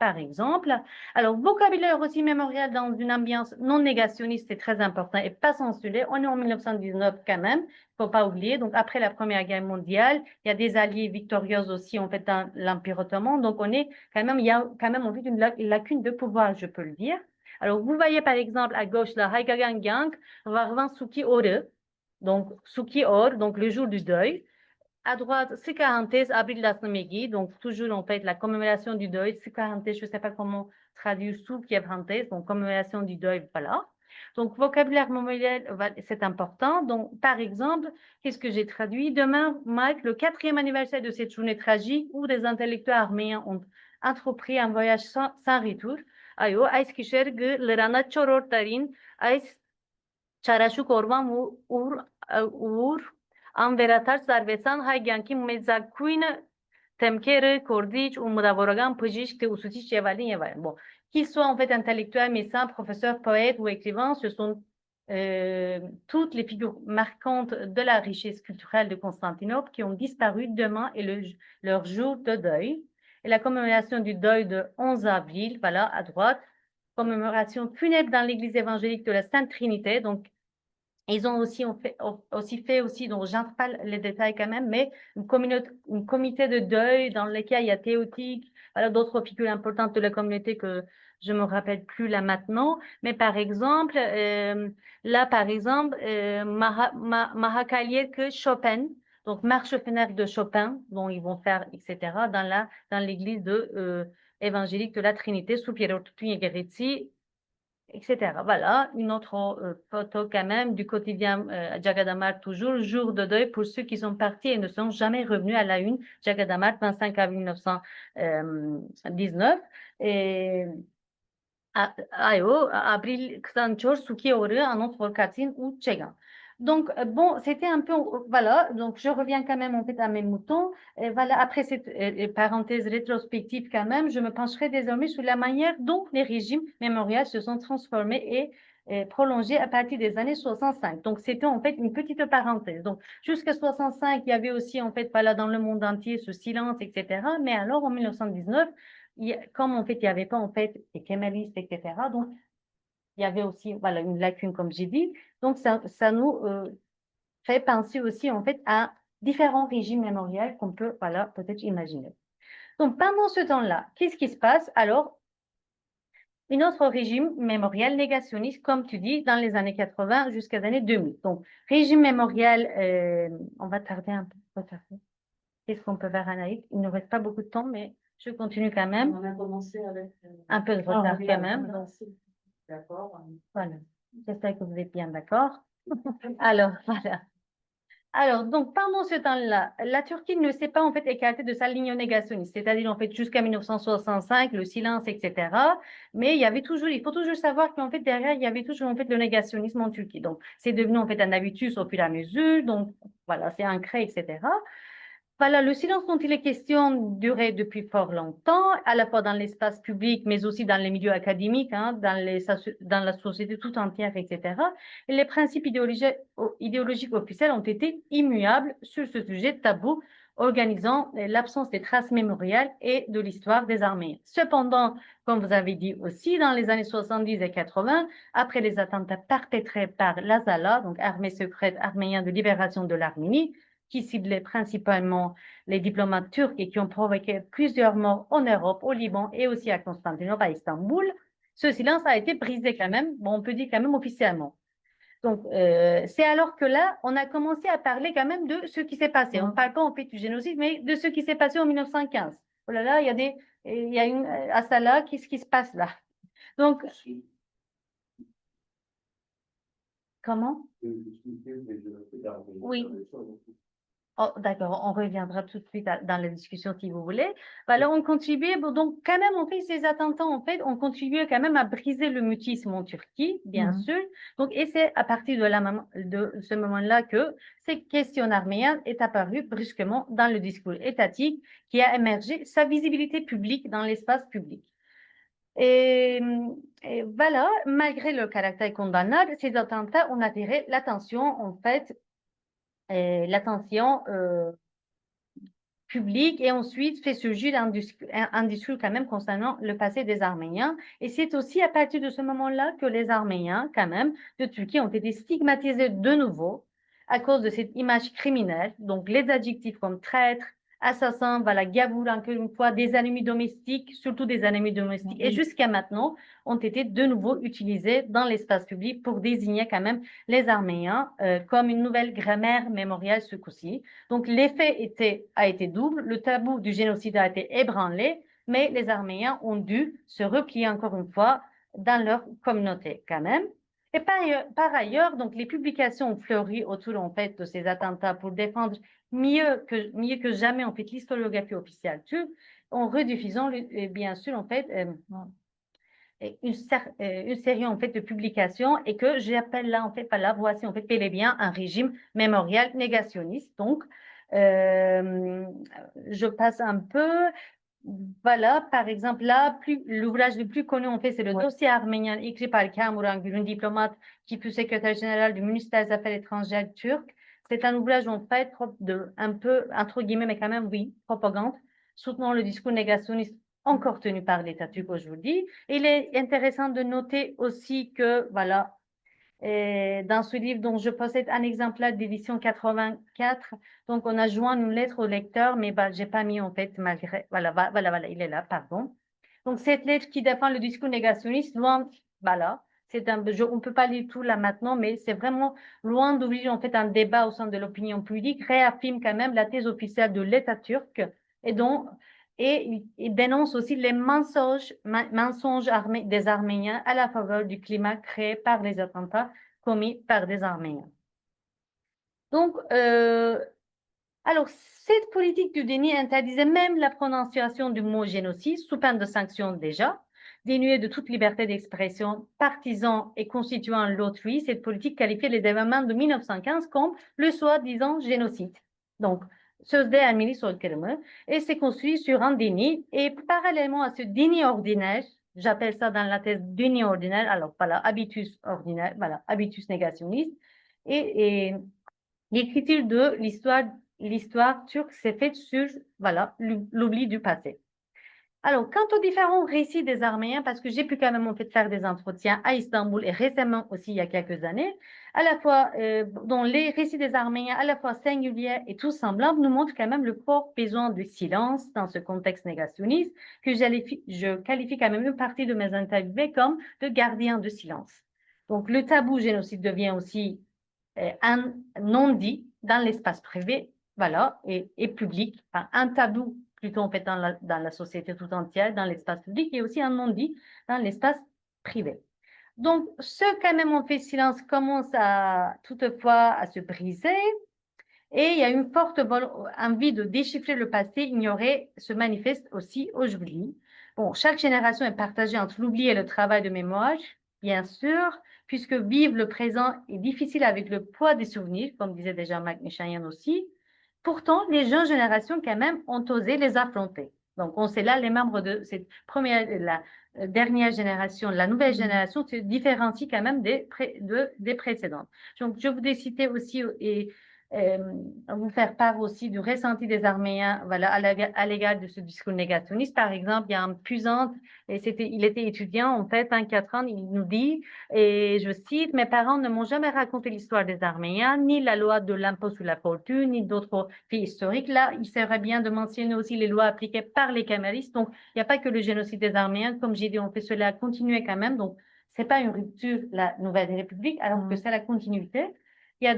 par exemple. Alors, vocabulaire aussi mémorial dans une ambiance non négationniste, c'est très important et pas censuré. On est en 1919 quand même, il ne faut pas oublier. Donc, après la Première Guerre mondiale, il y a des alliés victorieux aussi, en fait, dans l'Empire ottoman. Donc, on est quand même, il y a quand même, en fait, une lacune de pouvoir, je peux le dire. Alors, vous voyez, par exemple, à gauche, la Haigagangyang, Varvan Suki Ore. Donc, Suki Or, donc le jour du deuil. À droite, Sikahantes, Abril Lasnamegi, donc toujours en fait la commémoration du deuil. Sikahantes, je ne sais pas comment traduire Sukievantes, donc commémoration du deuil, voilà. Donc, vocabulaire mémoriel, c'est important. Donc, par exemple, qu'est-ce que j'ai traduit? Demain marque le 4e anniversaire de cette journée tragique où des intellectuels arméniens ont entrepris un voyage sans retour. Ayo, Ais Kisher, Lerana Choror Tarin, Ais Çaraşuk orman ur անվերաթար զարվեցան հայ կյանքի մեծակույն թեմքերը, կորդիչ ու մտավորական բժիշկ, թե ուսուցիչ եւ այլն եւ այլն. Bon, qu'ils soient en fait intellectuels, médecins, professeurs, poètes ou écrivains, ce sont toutes les figures marquantes de la richesse culturelle de Constantinople qui ont disparu demain et leur jour de deuil. Et la commémoration du deuil de 11 avril, voilà, à droite, commémoration funèbre dans l'église évangélique de la Sainte Trinité. Donc, ils ont aussi fait aussi, donc j'entre pas les détails quand même, mais un comité de deuil dans lequel il y a Théotique, voilà, d'autres figures importantes de la communauté que je me rappelle plus là maintenant. Mais par exemple, là, par exemple, Mahakalier que Chopin, donc marche funèbre de Chopin, dont ils vont faire, etc., dans l'église évangélique de la Trinité, sous Piero Tutugheretsi, etc. Voilà, une autre photo quand même du quotidien Jagadamar, toujours, jour de deuil pour ceux qui sont partis et ne sont jamais revenus à la une. Jagadamar, 25 avril 1919. Et avril 24, Suki Ore, un autre Katin ou Tchegan. Donc, bon, c'était un peu, voilà, donc je reviens quand même en fait à mes moutons. Et voilà, après cette parenthèse rétrospective quand même, je me pencherai désormais sur la manière dont les régimes mémoriels se sont transformés et prolongés à partir des années 65. Donc, c'était en fait une petite parenthèse. Donc, jusqu'à 65, il y avait aussi en fait, voilà, dans le monde entier ce silence, etc. Mais alors, en 1919, comme en fait, il n'y avait pas en fait des kéméristes, etc. Donc, il y avait aussi voilà, une lacune, comme j'ai dit. Donc, ça nous fait penser aussi en fait à différents régimes mémoriels qu'on peut voilà, peut-être imaginer. Donc, pendant ce temps-là, qu'est-ce qui se passe? Alors, un autre régime mémorial négationniste, comme tu dis, dans les années 80 jusqu'aux années 2000. Donc, régime mémorial, on va tarder un peu. Qu'est-ce qu'on peut faire, Anaïs? Il ne reste pas beaucoup de temps, mais je continue quand même. On a commencé avec un peu de retard quand même. D'accord. Voilà. J'espère que vous êtes bien d'accord. Alors, voilà. Alors, donc, pendant ce temps-là, la Turquie ne s'est pas en fait écartée de sa ligne négationniste, c'est-à-dire en fait jusqu'à 1965, le silence, etc. Mais il y avait toujours, il faut toujours savoir qu'en fait derrière, il y avait toujours en fait le négationnisme en Turquie. Donc, c'est devenu en fait un habitus au fur et à mesure. Donc, voilà, c'est ancré, etc. Voilà, le silence dont il est question durait depuis fort longtemps, à la fois dans l'espace public, mais aussi dans les milieux académiques, hein, dans la société tout entière, etc. Et les principes idéologiques officiels ont été immuables sur ce sujet tabou, organisant l'absence des traces mémoriales et de l'histoire des Arméniens. Cependant, comme vous avez dit aussi, dans les années 70 et 80, après les attentats perpétrés par l'Azala, donc armée secrète arménienne de libération de l'Arménie, qui ciblait principalement les diplomates turcs et qui ont provoqué plusieurs morts en Europe, au Liban et aussi à Constantinople, à Istanbul, ce silence a été brisé quand même, bon, on peut dire quand même officiellement. Donc, c'est alors que là, on a commencé à parler quand même de ce qui s'est passé. On ne parle pas en fait du génocide, mais de ce qui s'est passé en 1915. Oh là là, il y a une Assala, qu'est-ce qui se passe là? Donc, comment? Oui. Oh, d'accord, on reviendra tout de suite dans la discussion si vous voulez. Voilà, on contribuait, donc quand même, on fait ces attentats, en fait, on contribuait quand même à briser le mutisme en Turquie, bien sûr. Donc, et c'est à partir de ce moment-là que cette question arménienne est apparue brusquement dans le discours étatique qui a émergé sa visibilité publique dans l'espace public. Et voilà, malgré le caractère condamnable, ces attentats ont attiré l'attention, en fait, l'attention public et ensuite fait surgir un discours quand même concernant le passé des Arméniens. Et c'est aussi à partir de ce moment-là que les Arméniens, quand même, de Turquie ont été stigmatisés de nouveau à cause de cette image criminelle. Donc, les adjectifs comme traître, assassin, voilà, gavour, encore une fois, des ennemis domestiques, surtout des ennemis domestiques, et jusqu'à maintenant, ont été de nouveau utilisés dans l'espace public pour désigner quand même les Arméniens comme une nouvelle grammaire mémoriale ce coup-ci. Donc, l'effet a été double, le tabou du génocide a été ébranlé, mais les Arméniens ont dû se replier encore une fois dans leur communauté quand même. Et par ailleurs, donc, les publications ont fleuri autour en fait de ces attentats pour défendre mieux que jamais en fait l'historiographie officielle turque, en rediffusant bien sûr en fait une série en fait de publications et que j'appelle là en fait voici en fait bel et bien un régime mémorial négationniste. Donc je passe un peu. Voilà, par exemple, là, l'ouvrage le plus connu, en fait, c'est le dossier arménien écrit par Kamuran Gül, un diplomate qui fut secrétaire général du ministère des Affaires étrangères turc. C'est un ouvrage, en fait, un peu, entre guillemets, mais quand même, oui, propagande, soutenant le discours négationniste encore tenu par l'État turc aujourd'hui. Il est intéressant de noter aussi que, voilà, dans ce livre dont je possède un exemplaire d'édition 84, donc on a joint une lettre au lecteur, mais bah, j'ai pas mis en fait malgré, voilà, il est là, pardon. Donc cette lettre qui défend le discours négationniste, loin, voilà, on peut pas lire tout là maintenant, mais c'est vraiment loin d'ouvrir en fait un débat au sein de l'opinion publique, réaffirme quand même la thèse officielle de l'État turc et il dénonce aussi les mensonges des Arméniens à la faveur du climat créé par les attentats commis par des Arméniens. Donc, alors, cette politique du déni interdisait même la prononciation du mot génocide sous peine de sanctions déjà. Dénuée de toute liberté d'expression, partisan et constituant l'autrui, cette politique qualifiait les événements de 1915 comme le soi-disant génocide. Donc, sözde Ermeni soykırımı, et c'est construit sur un déni. Et parallèlement à ce déni ordinaire, j'appelle ça dans la thèse déni ordinaire, alors voilà, habitus ordinaire, voilà, habitus négationniste, et l'écriture de l'histoire turque s'est faite sur, voilà, l'oubli du passé. Alors, quant aux différents récits des Arméniens, parce que j'ai pu quand même en fait faire des entretiens à Istanbul et récemment aussi il y a quelques années, à la fois dont les récits des Arméniens à la fois singuliers et tous semblables nous montrent quand même le fort besoin de silence dans ce contexte négationniste que je qualifie quand même une partie de mes interviewés comme de gardiens de silence. Donc, le tabou génocide devient aussi un non-dit dans l'espace privé, voilà, et public, enfin, un tabou plutôt en fait dans la société tout entière, dans l'espace public, et aussi un non-dit dans l'espace privé. Donc, ce quand même on fait silence commence toutefois à se briser, et il y a une forte envie de déchiffrer le passé ignoré se manifeste aussi aujourd'hui. Bon, chaque génération est partagée entre l'oubli et le travail de mémoire, bien sûr, puisque vivre le présent est difficile avec le poids des souvenirs, comme disait déjà Marc Michayan aussi. Pourtant, les jeunes générations, quand même, ont osé les affronter. Donc, on sait là, les membres de cette la dernière génération, la nouvelle génération, se différencient quand même des précédentes. Donc, je voudrais citer aussi vous faire part aussi du ressenti des Arméniens, voilà, à l'égard de ce discours négationniste. Par exemple, il y a un puissant, il était étudiant, en fait, 24 ans, il nous dit, et je cite, mes parents ne m'ont jamais raconté l'histoire des Arméniens, ni la loi de l'impôt sur la fortune, ni d'autres faits historiques. Là, il serait bien de mentionner aussi les lois appliquées par les caméristes. Donc, il n'y a pas que le génocide des Arméniens. Comme j'ai dit, on fait cela continuer quand même. Donc, c'est pas une rupture, la Nouvelle République, alors que c'est la continuité. Il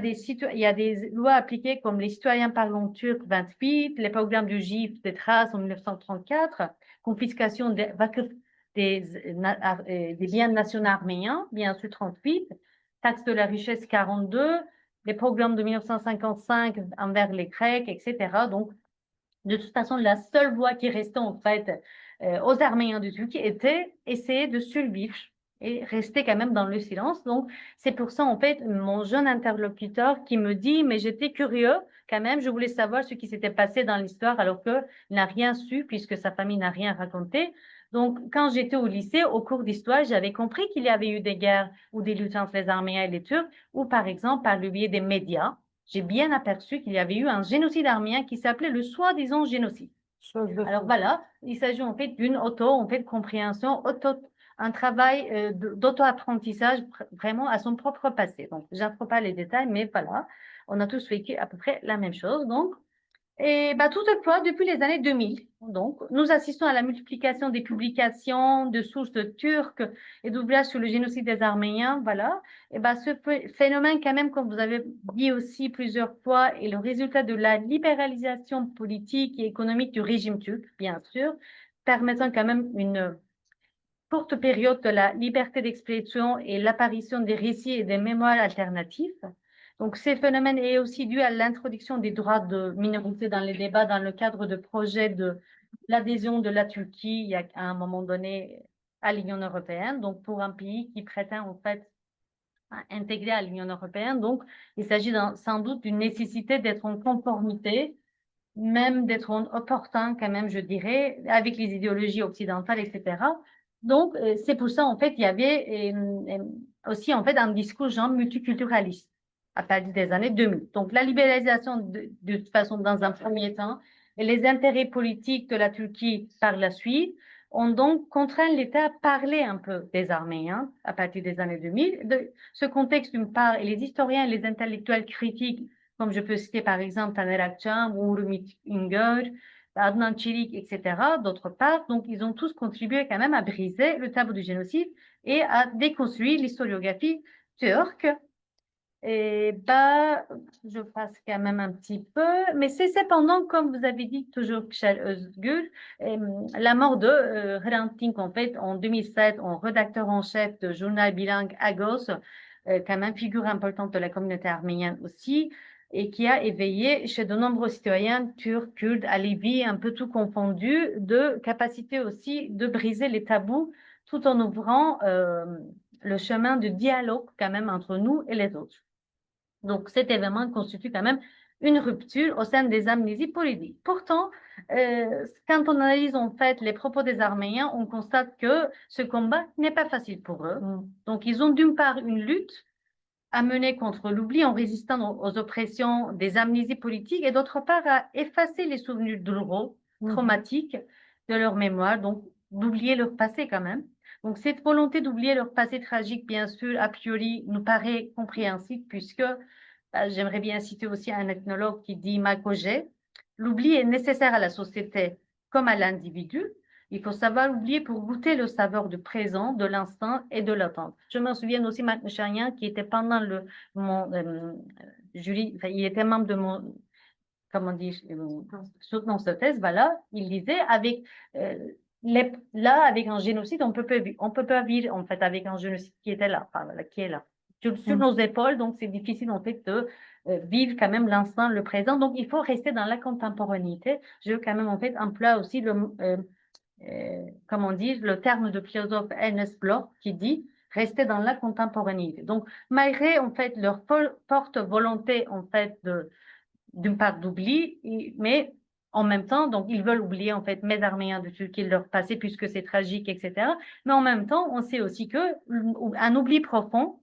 y a des lois appliquées comme les citoyens parlants turcs 28, les programmes du GIF des Thraces en 1934, confiscation des biens nationaux arméniens, bien sûr 38, taxe de la richesse 42, les programmes de 1955 envers les Grecs, etc. Donc, de toute façon, la seule voie qui restait en fait aux Arméniens de Turquie était essayer de survivre et rester quand même dans le silence. Donc, c'est pour ça, en fait, mon jeune interlocuteur qui me dit, mais j'étais curieux quand même, je voulais savoir ce qui s'était passé dans l'histoire alors qu'il n'a rien su puisque sa famille n'a rien raconté. Donc, quand j'étais au lycée, au cours d'histoire, j'avais compris qu'il y avait eu des guerres ou des luttes entre les Arméniens et les Turcs, ou par exemple, par le biais des médias, j'ai bien aperçu qu'il y avait eu un génocide arménien qui s'appelait le soi-disant génocide. Alors voilà, il s'agit en fait d'une compréhension, un travail d'auto-apprentissage vraiment à son propre passé. Donc, je n'apprends pas les détails, mais voilà, on a tous vécu à peu près la même chose. Donc, et toutefois, depuis les années 2000, donc, nous assistons à la multiplication des publications de sources turques et d'ouvrages sur le génocide des Arméniens. Voilà. Et ce phénomène, quand même, comme vous avez dit aussi plusieurs fois, est le résultat de la libéralisation politique et économique du régime turc, bien sûr, permettant quand même une courte période de la liberté d'expression et l'apparition des récits et des mémoires alternatifs. Donc, ces phénomènes est aussi dû à l'introduction des droits de minorité dans les débats dans le cadre de projets de l'adhésion de la Turquie il y a à un moment donné à l'Union européenne. Donc, pour un pays qui prétend en fait à intégrer à l'Union européenne, donc il s'agit sans doute d'une nécessité d'être en conformité, même d'être opportun quand même, je dirais, avec les idéologies occidentales, etc. Donc, c'est pour ça, en fait, il y avait aussi, en fait, un discours genre multiculturaliste à partir des années 2000. Donc, la libéralisation, de toute façon, dans un premier temps, et les intérêts politiques de la Turquie par la suite, ont donc contraint l'État à parler un peu des Arméniens à partir des années 2000. De ce contexte, d'une part, et les historiens et les intellectuels critiques, comme je peux citer par exemple Taner Akçam, Urmit Üngör, Adnan Çelik, etc., d'autre part. Donc, ils ont tous contribué quand même à briser le tabou du génocide et à déconstruire l'historiographie turque. Et je passe quand même un petit peu, mais c'est cependant, comme vous avez dit toujours, Kjell Özgür, la mort de Hrant Dink, en fait, en 2007, en rédacteur en chef de journal bilingue Agos, quand même figure importante de la communauté arménienne aussi, et qui a éveillé chez de nombreux citoyens turcs, kurdes, alevis, un peu tout confondu, de capacité aussi de briser les tabous tout en ouvrant le chemin de dialogue quand même entre nous et les autres. Donc, cet événement constitue quand même une rupture au sein des amnésies politiques. Pourtant, quand on analyse en fait les propos des Arméniens, on constate que ce combat n'est pas facile pour eux. Donc, ils ont d'une part une lutte à mener contre l'oubli en résistant aux oppressions des amnésies politiques et d'autre part à effacer les souvenirs douloureux, traumatiques de leur mémoire, donc d'oublier leur passé quand même. Donc, cette volonté d'oublier leur passé tragique, bien sûr, a priori, nous paraît compréhensible puisque j'aimerais bien citer aussi un ethnologue qui dit Marc Auger, l'oubli est nécessaire à la société comme à l'individu. Il faut savoir oublier pour goûter le saveur du présent, de l'instant et de l'attente. Je me souviens aussi Marc Mecharien qui était pendant mon jury, enfin, il était membre de mon, comment dire, soutenant cette thèse, voilà, il disait avec là, avec un génocide, on peut pas vivre en fait avec un génocide qui était là, enfin, voilà, qui est là sur nos épaules, donc c'est difficile en fait de vivre quand même l'instant, le présent. Donc il faut rester dans la contemporanéité. Je veux quand même en fait employer aussi comment dire, le terme de philosophe Ernest Bloch qui dit rester dans la contemporanéité. Donc malgré en fait leur forte volonté en fait d'une part d'oubli, mais en même temps, donc ils veulent oublier en fait mes Arméniens de Turquie, leur passé puisque c'est tragique, etc. Mais en même temps, on sait aussi que un oubli profond,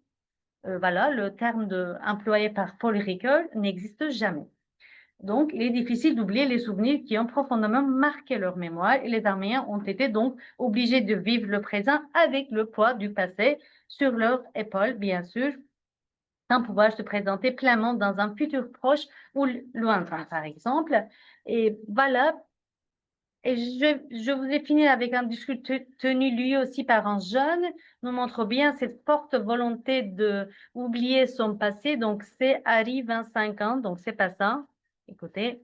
voilà, le terme employé par Paul Ricoeur n'existe jamais. Donc, il est difficile d'oublier les souvenirs qui ont profondément marqué leur mémoire et les Arméniens ont été donc obligés de vivre le présent avec le poids du passé sur leurs épaules, bien sûr, sans pouvoir se présenter pleinement dans un futur proche ou lointain, par exemple. Et voilà. Et je vous ai fini avec un discours tenu lui aussi par un jeune, nous montre bien cette forte volonté de oublier son passé. Donc, c'est Harry, 25 ans, donc c'est pas ça. Écoutez,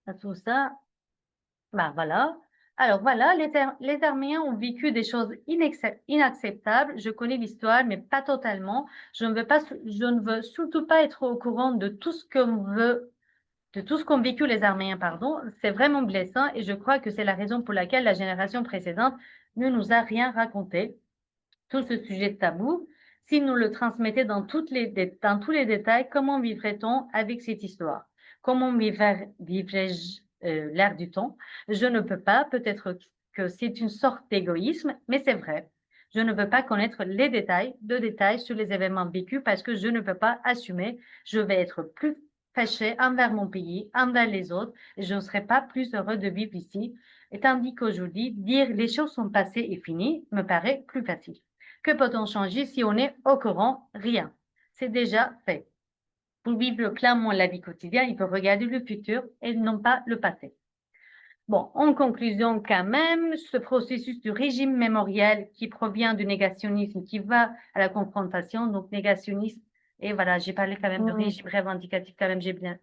à tout ça, voilà. Alors voilà, les Arméniens ont vécu des choses inacceptables. Je connais l'histoire, mais pas totalement. Je ne veux surtout pas être au courant de tout ce qu'ont vécu les Arméniens, pardon. C'est vraiment blessant et je crois que c'est la raison pour laquelle la génération précédente ne nous a rien raconté. Tout ce sujet tabou, si nous le transmettait dans tous les détails, comment vivrait-on avec cette histoire? Comment vivrais-je l'air du temps? Je ne peux pas, peut-être que c'est une sorte d'égoïsme, mais c'est vrai. Je ne veux pas connaître les détails sur les événements vécus parce que je ne peux pas assumer. Je vais être plus fâchée envers mon pays, envers les autres, et je ne serai pas plus heureux de vivre ici. Et tandis qu'aujourd'hui, dire les choses sont passées et finies me paraît plus facile. Que peut-on changer si on est au courant? Rien. C'est déjà fait. Pour vivre clairement la vie quotidienne, il faut regarder le futur et non pas le passé. Bon, en conclusion, quand même, ce processus du régime mémorial qui provient du négationnisme, qui va à la confrontation, donc négationnisme, et voilà, j'ai parlé quand même de régime revendicatif, quand même, j'ai bien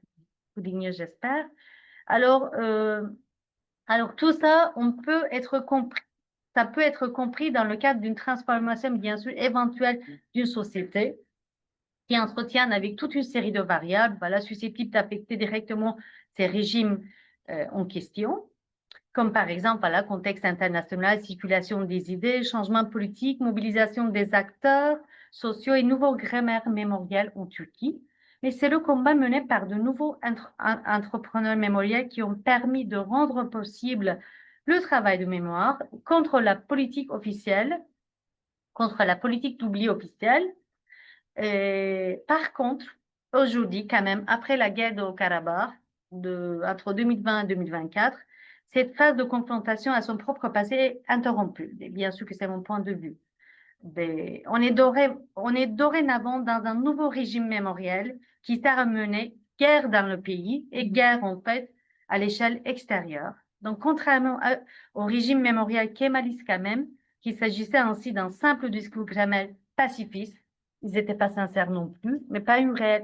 souligné, j'espère. Alors, tout ça, ça peut être compris dans le cadre d'une transformation, bien sûr, éventuelle d'une société qui entretient avec toute une série de variables, voilà, susceptibles d'affecter directement ces régimes en question, comme par exemple, voilà, contexte international, circulation des idées, changement politique, mobilisation des acteurs sociaux et nouveau grammaire mémorial en Turquie. Mais c'est le combat mené par de nouveaux entrepreneurs mémoriels qui ont permis de rendre possible le travail de mémoire contre la politique officielle, contre la politique d'oubli officielle. Par contre, aujourd'hui, quand même, après la guerre de Haut-Karabakh, entre 2020 et 2024, cette phase de confrontation à son propre passé est interrompue. Et bien sûr que c'est mon point de vue. On est dorénavant dans un nouveau régime mémoriel qui sert à mener guerre dans le pays et guerre, en fait, à l'échelle extérieure. Donc, contrairement au régime mémorial kémaliste quand même, qu'il s'agissait ainsi d'un simple discours grammaire pacifiste, ils n'étaient pas sincères non plus, mais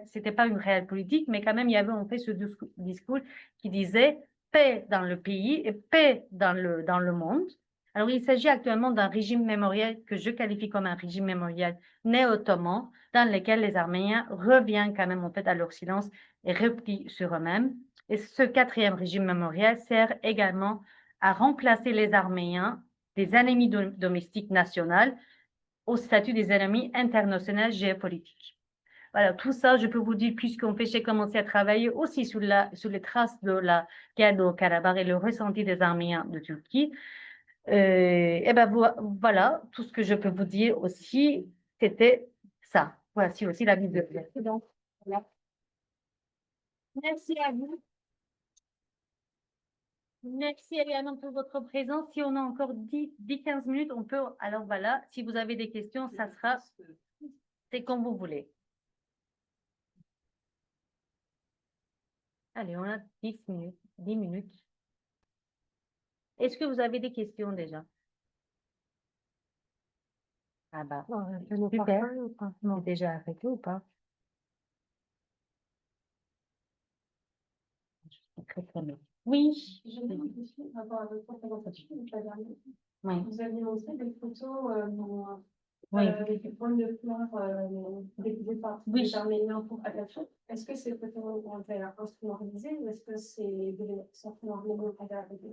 c'était pas une réelle politique, mais quand même, il y avait en fait ce discours qui disait paix dans le pays et paix dans le monde. Alors, il s'agit actuellement d'un régime mémorial que je qualifie comme un régime mémorial néo-ottoman, dans lequel les Arméniens reviennent quand même en fait à leur silence et replient sur eux-mêmes. Et ce quatrième régime mémorial sert également à remplacer les Arméniens des ennemis domestiques nationaux au statut des ennemis internationaux géopolitiques. Voilà, tout ça, je peux vous dire, puisqu'on fait, j'ai commencé à travailler aussi sur les traces de la guerre de Karabakh et le ressenti des Arméniens de Turquie. Et ben voilà, tout ce que je peux vous dire aussi, c'était ça. Voici aussi la bibliothèque. Donc, voilà. Merci à vous. Merci également pour votre présence. Si on a encore 10-15 minutes, on peut. Alors voilà, si vous avez des questions, ça sera. C'est comme vous voulez. Allez, on a 10 minutes. 10 minutes. Est-ce que vous avez des questions déjà? Ah bah, super. Non, déjà arrêté ou pas? Très, très bien. Oui. J'ai une question par rapport à votre présentation, donc la dernière. Oui. Vous aviez montré des photos Oui. avec des points de fleurs découpés par des Arméniens pour Agafon. Est-ce que ces photos ont été instrumentalisées ou est-ce que c'est des sentiments arméniens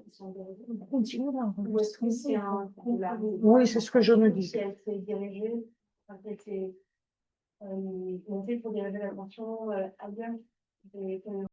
qui sont dérivés? Ou est-ce que c'est un Oui, c'est ce que je me disais. qui a été dirigé, qui a été monté pour diriger l'attention ailleurs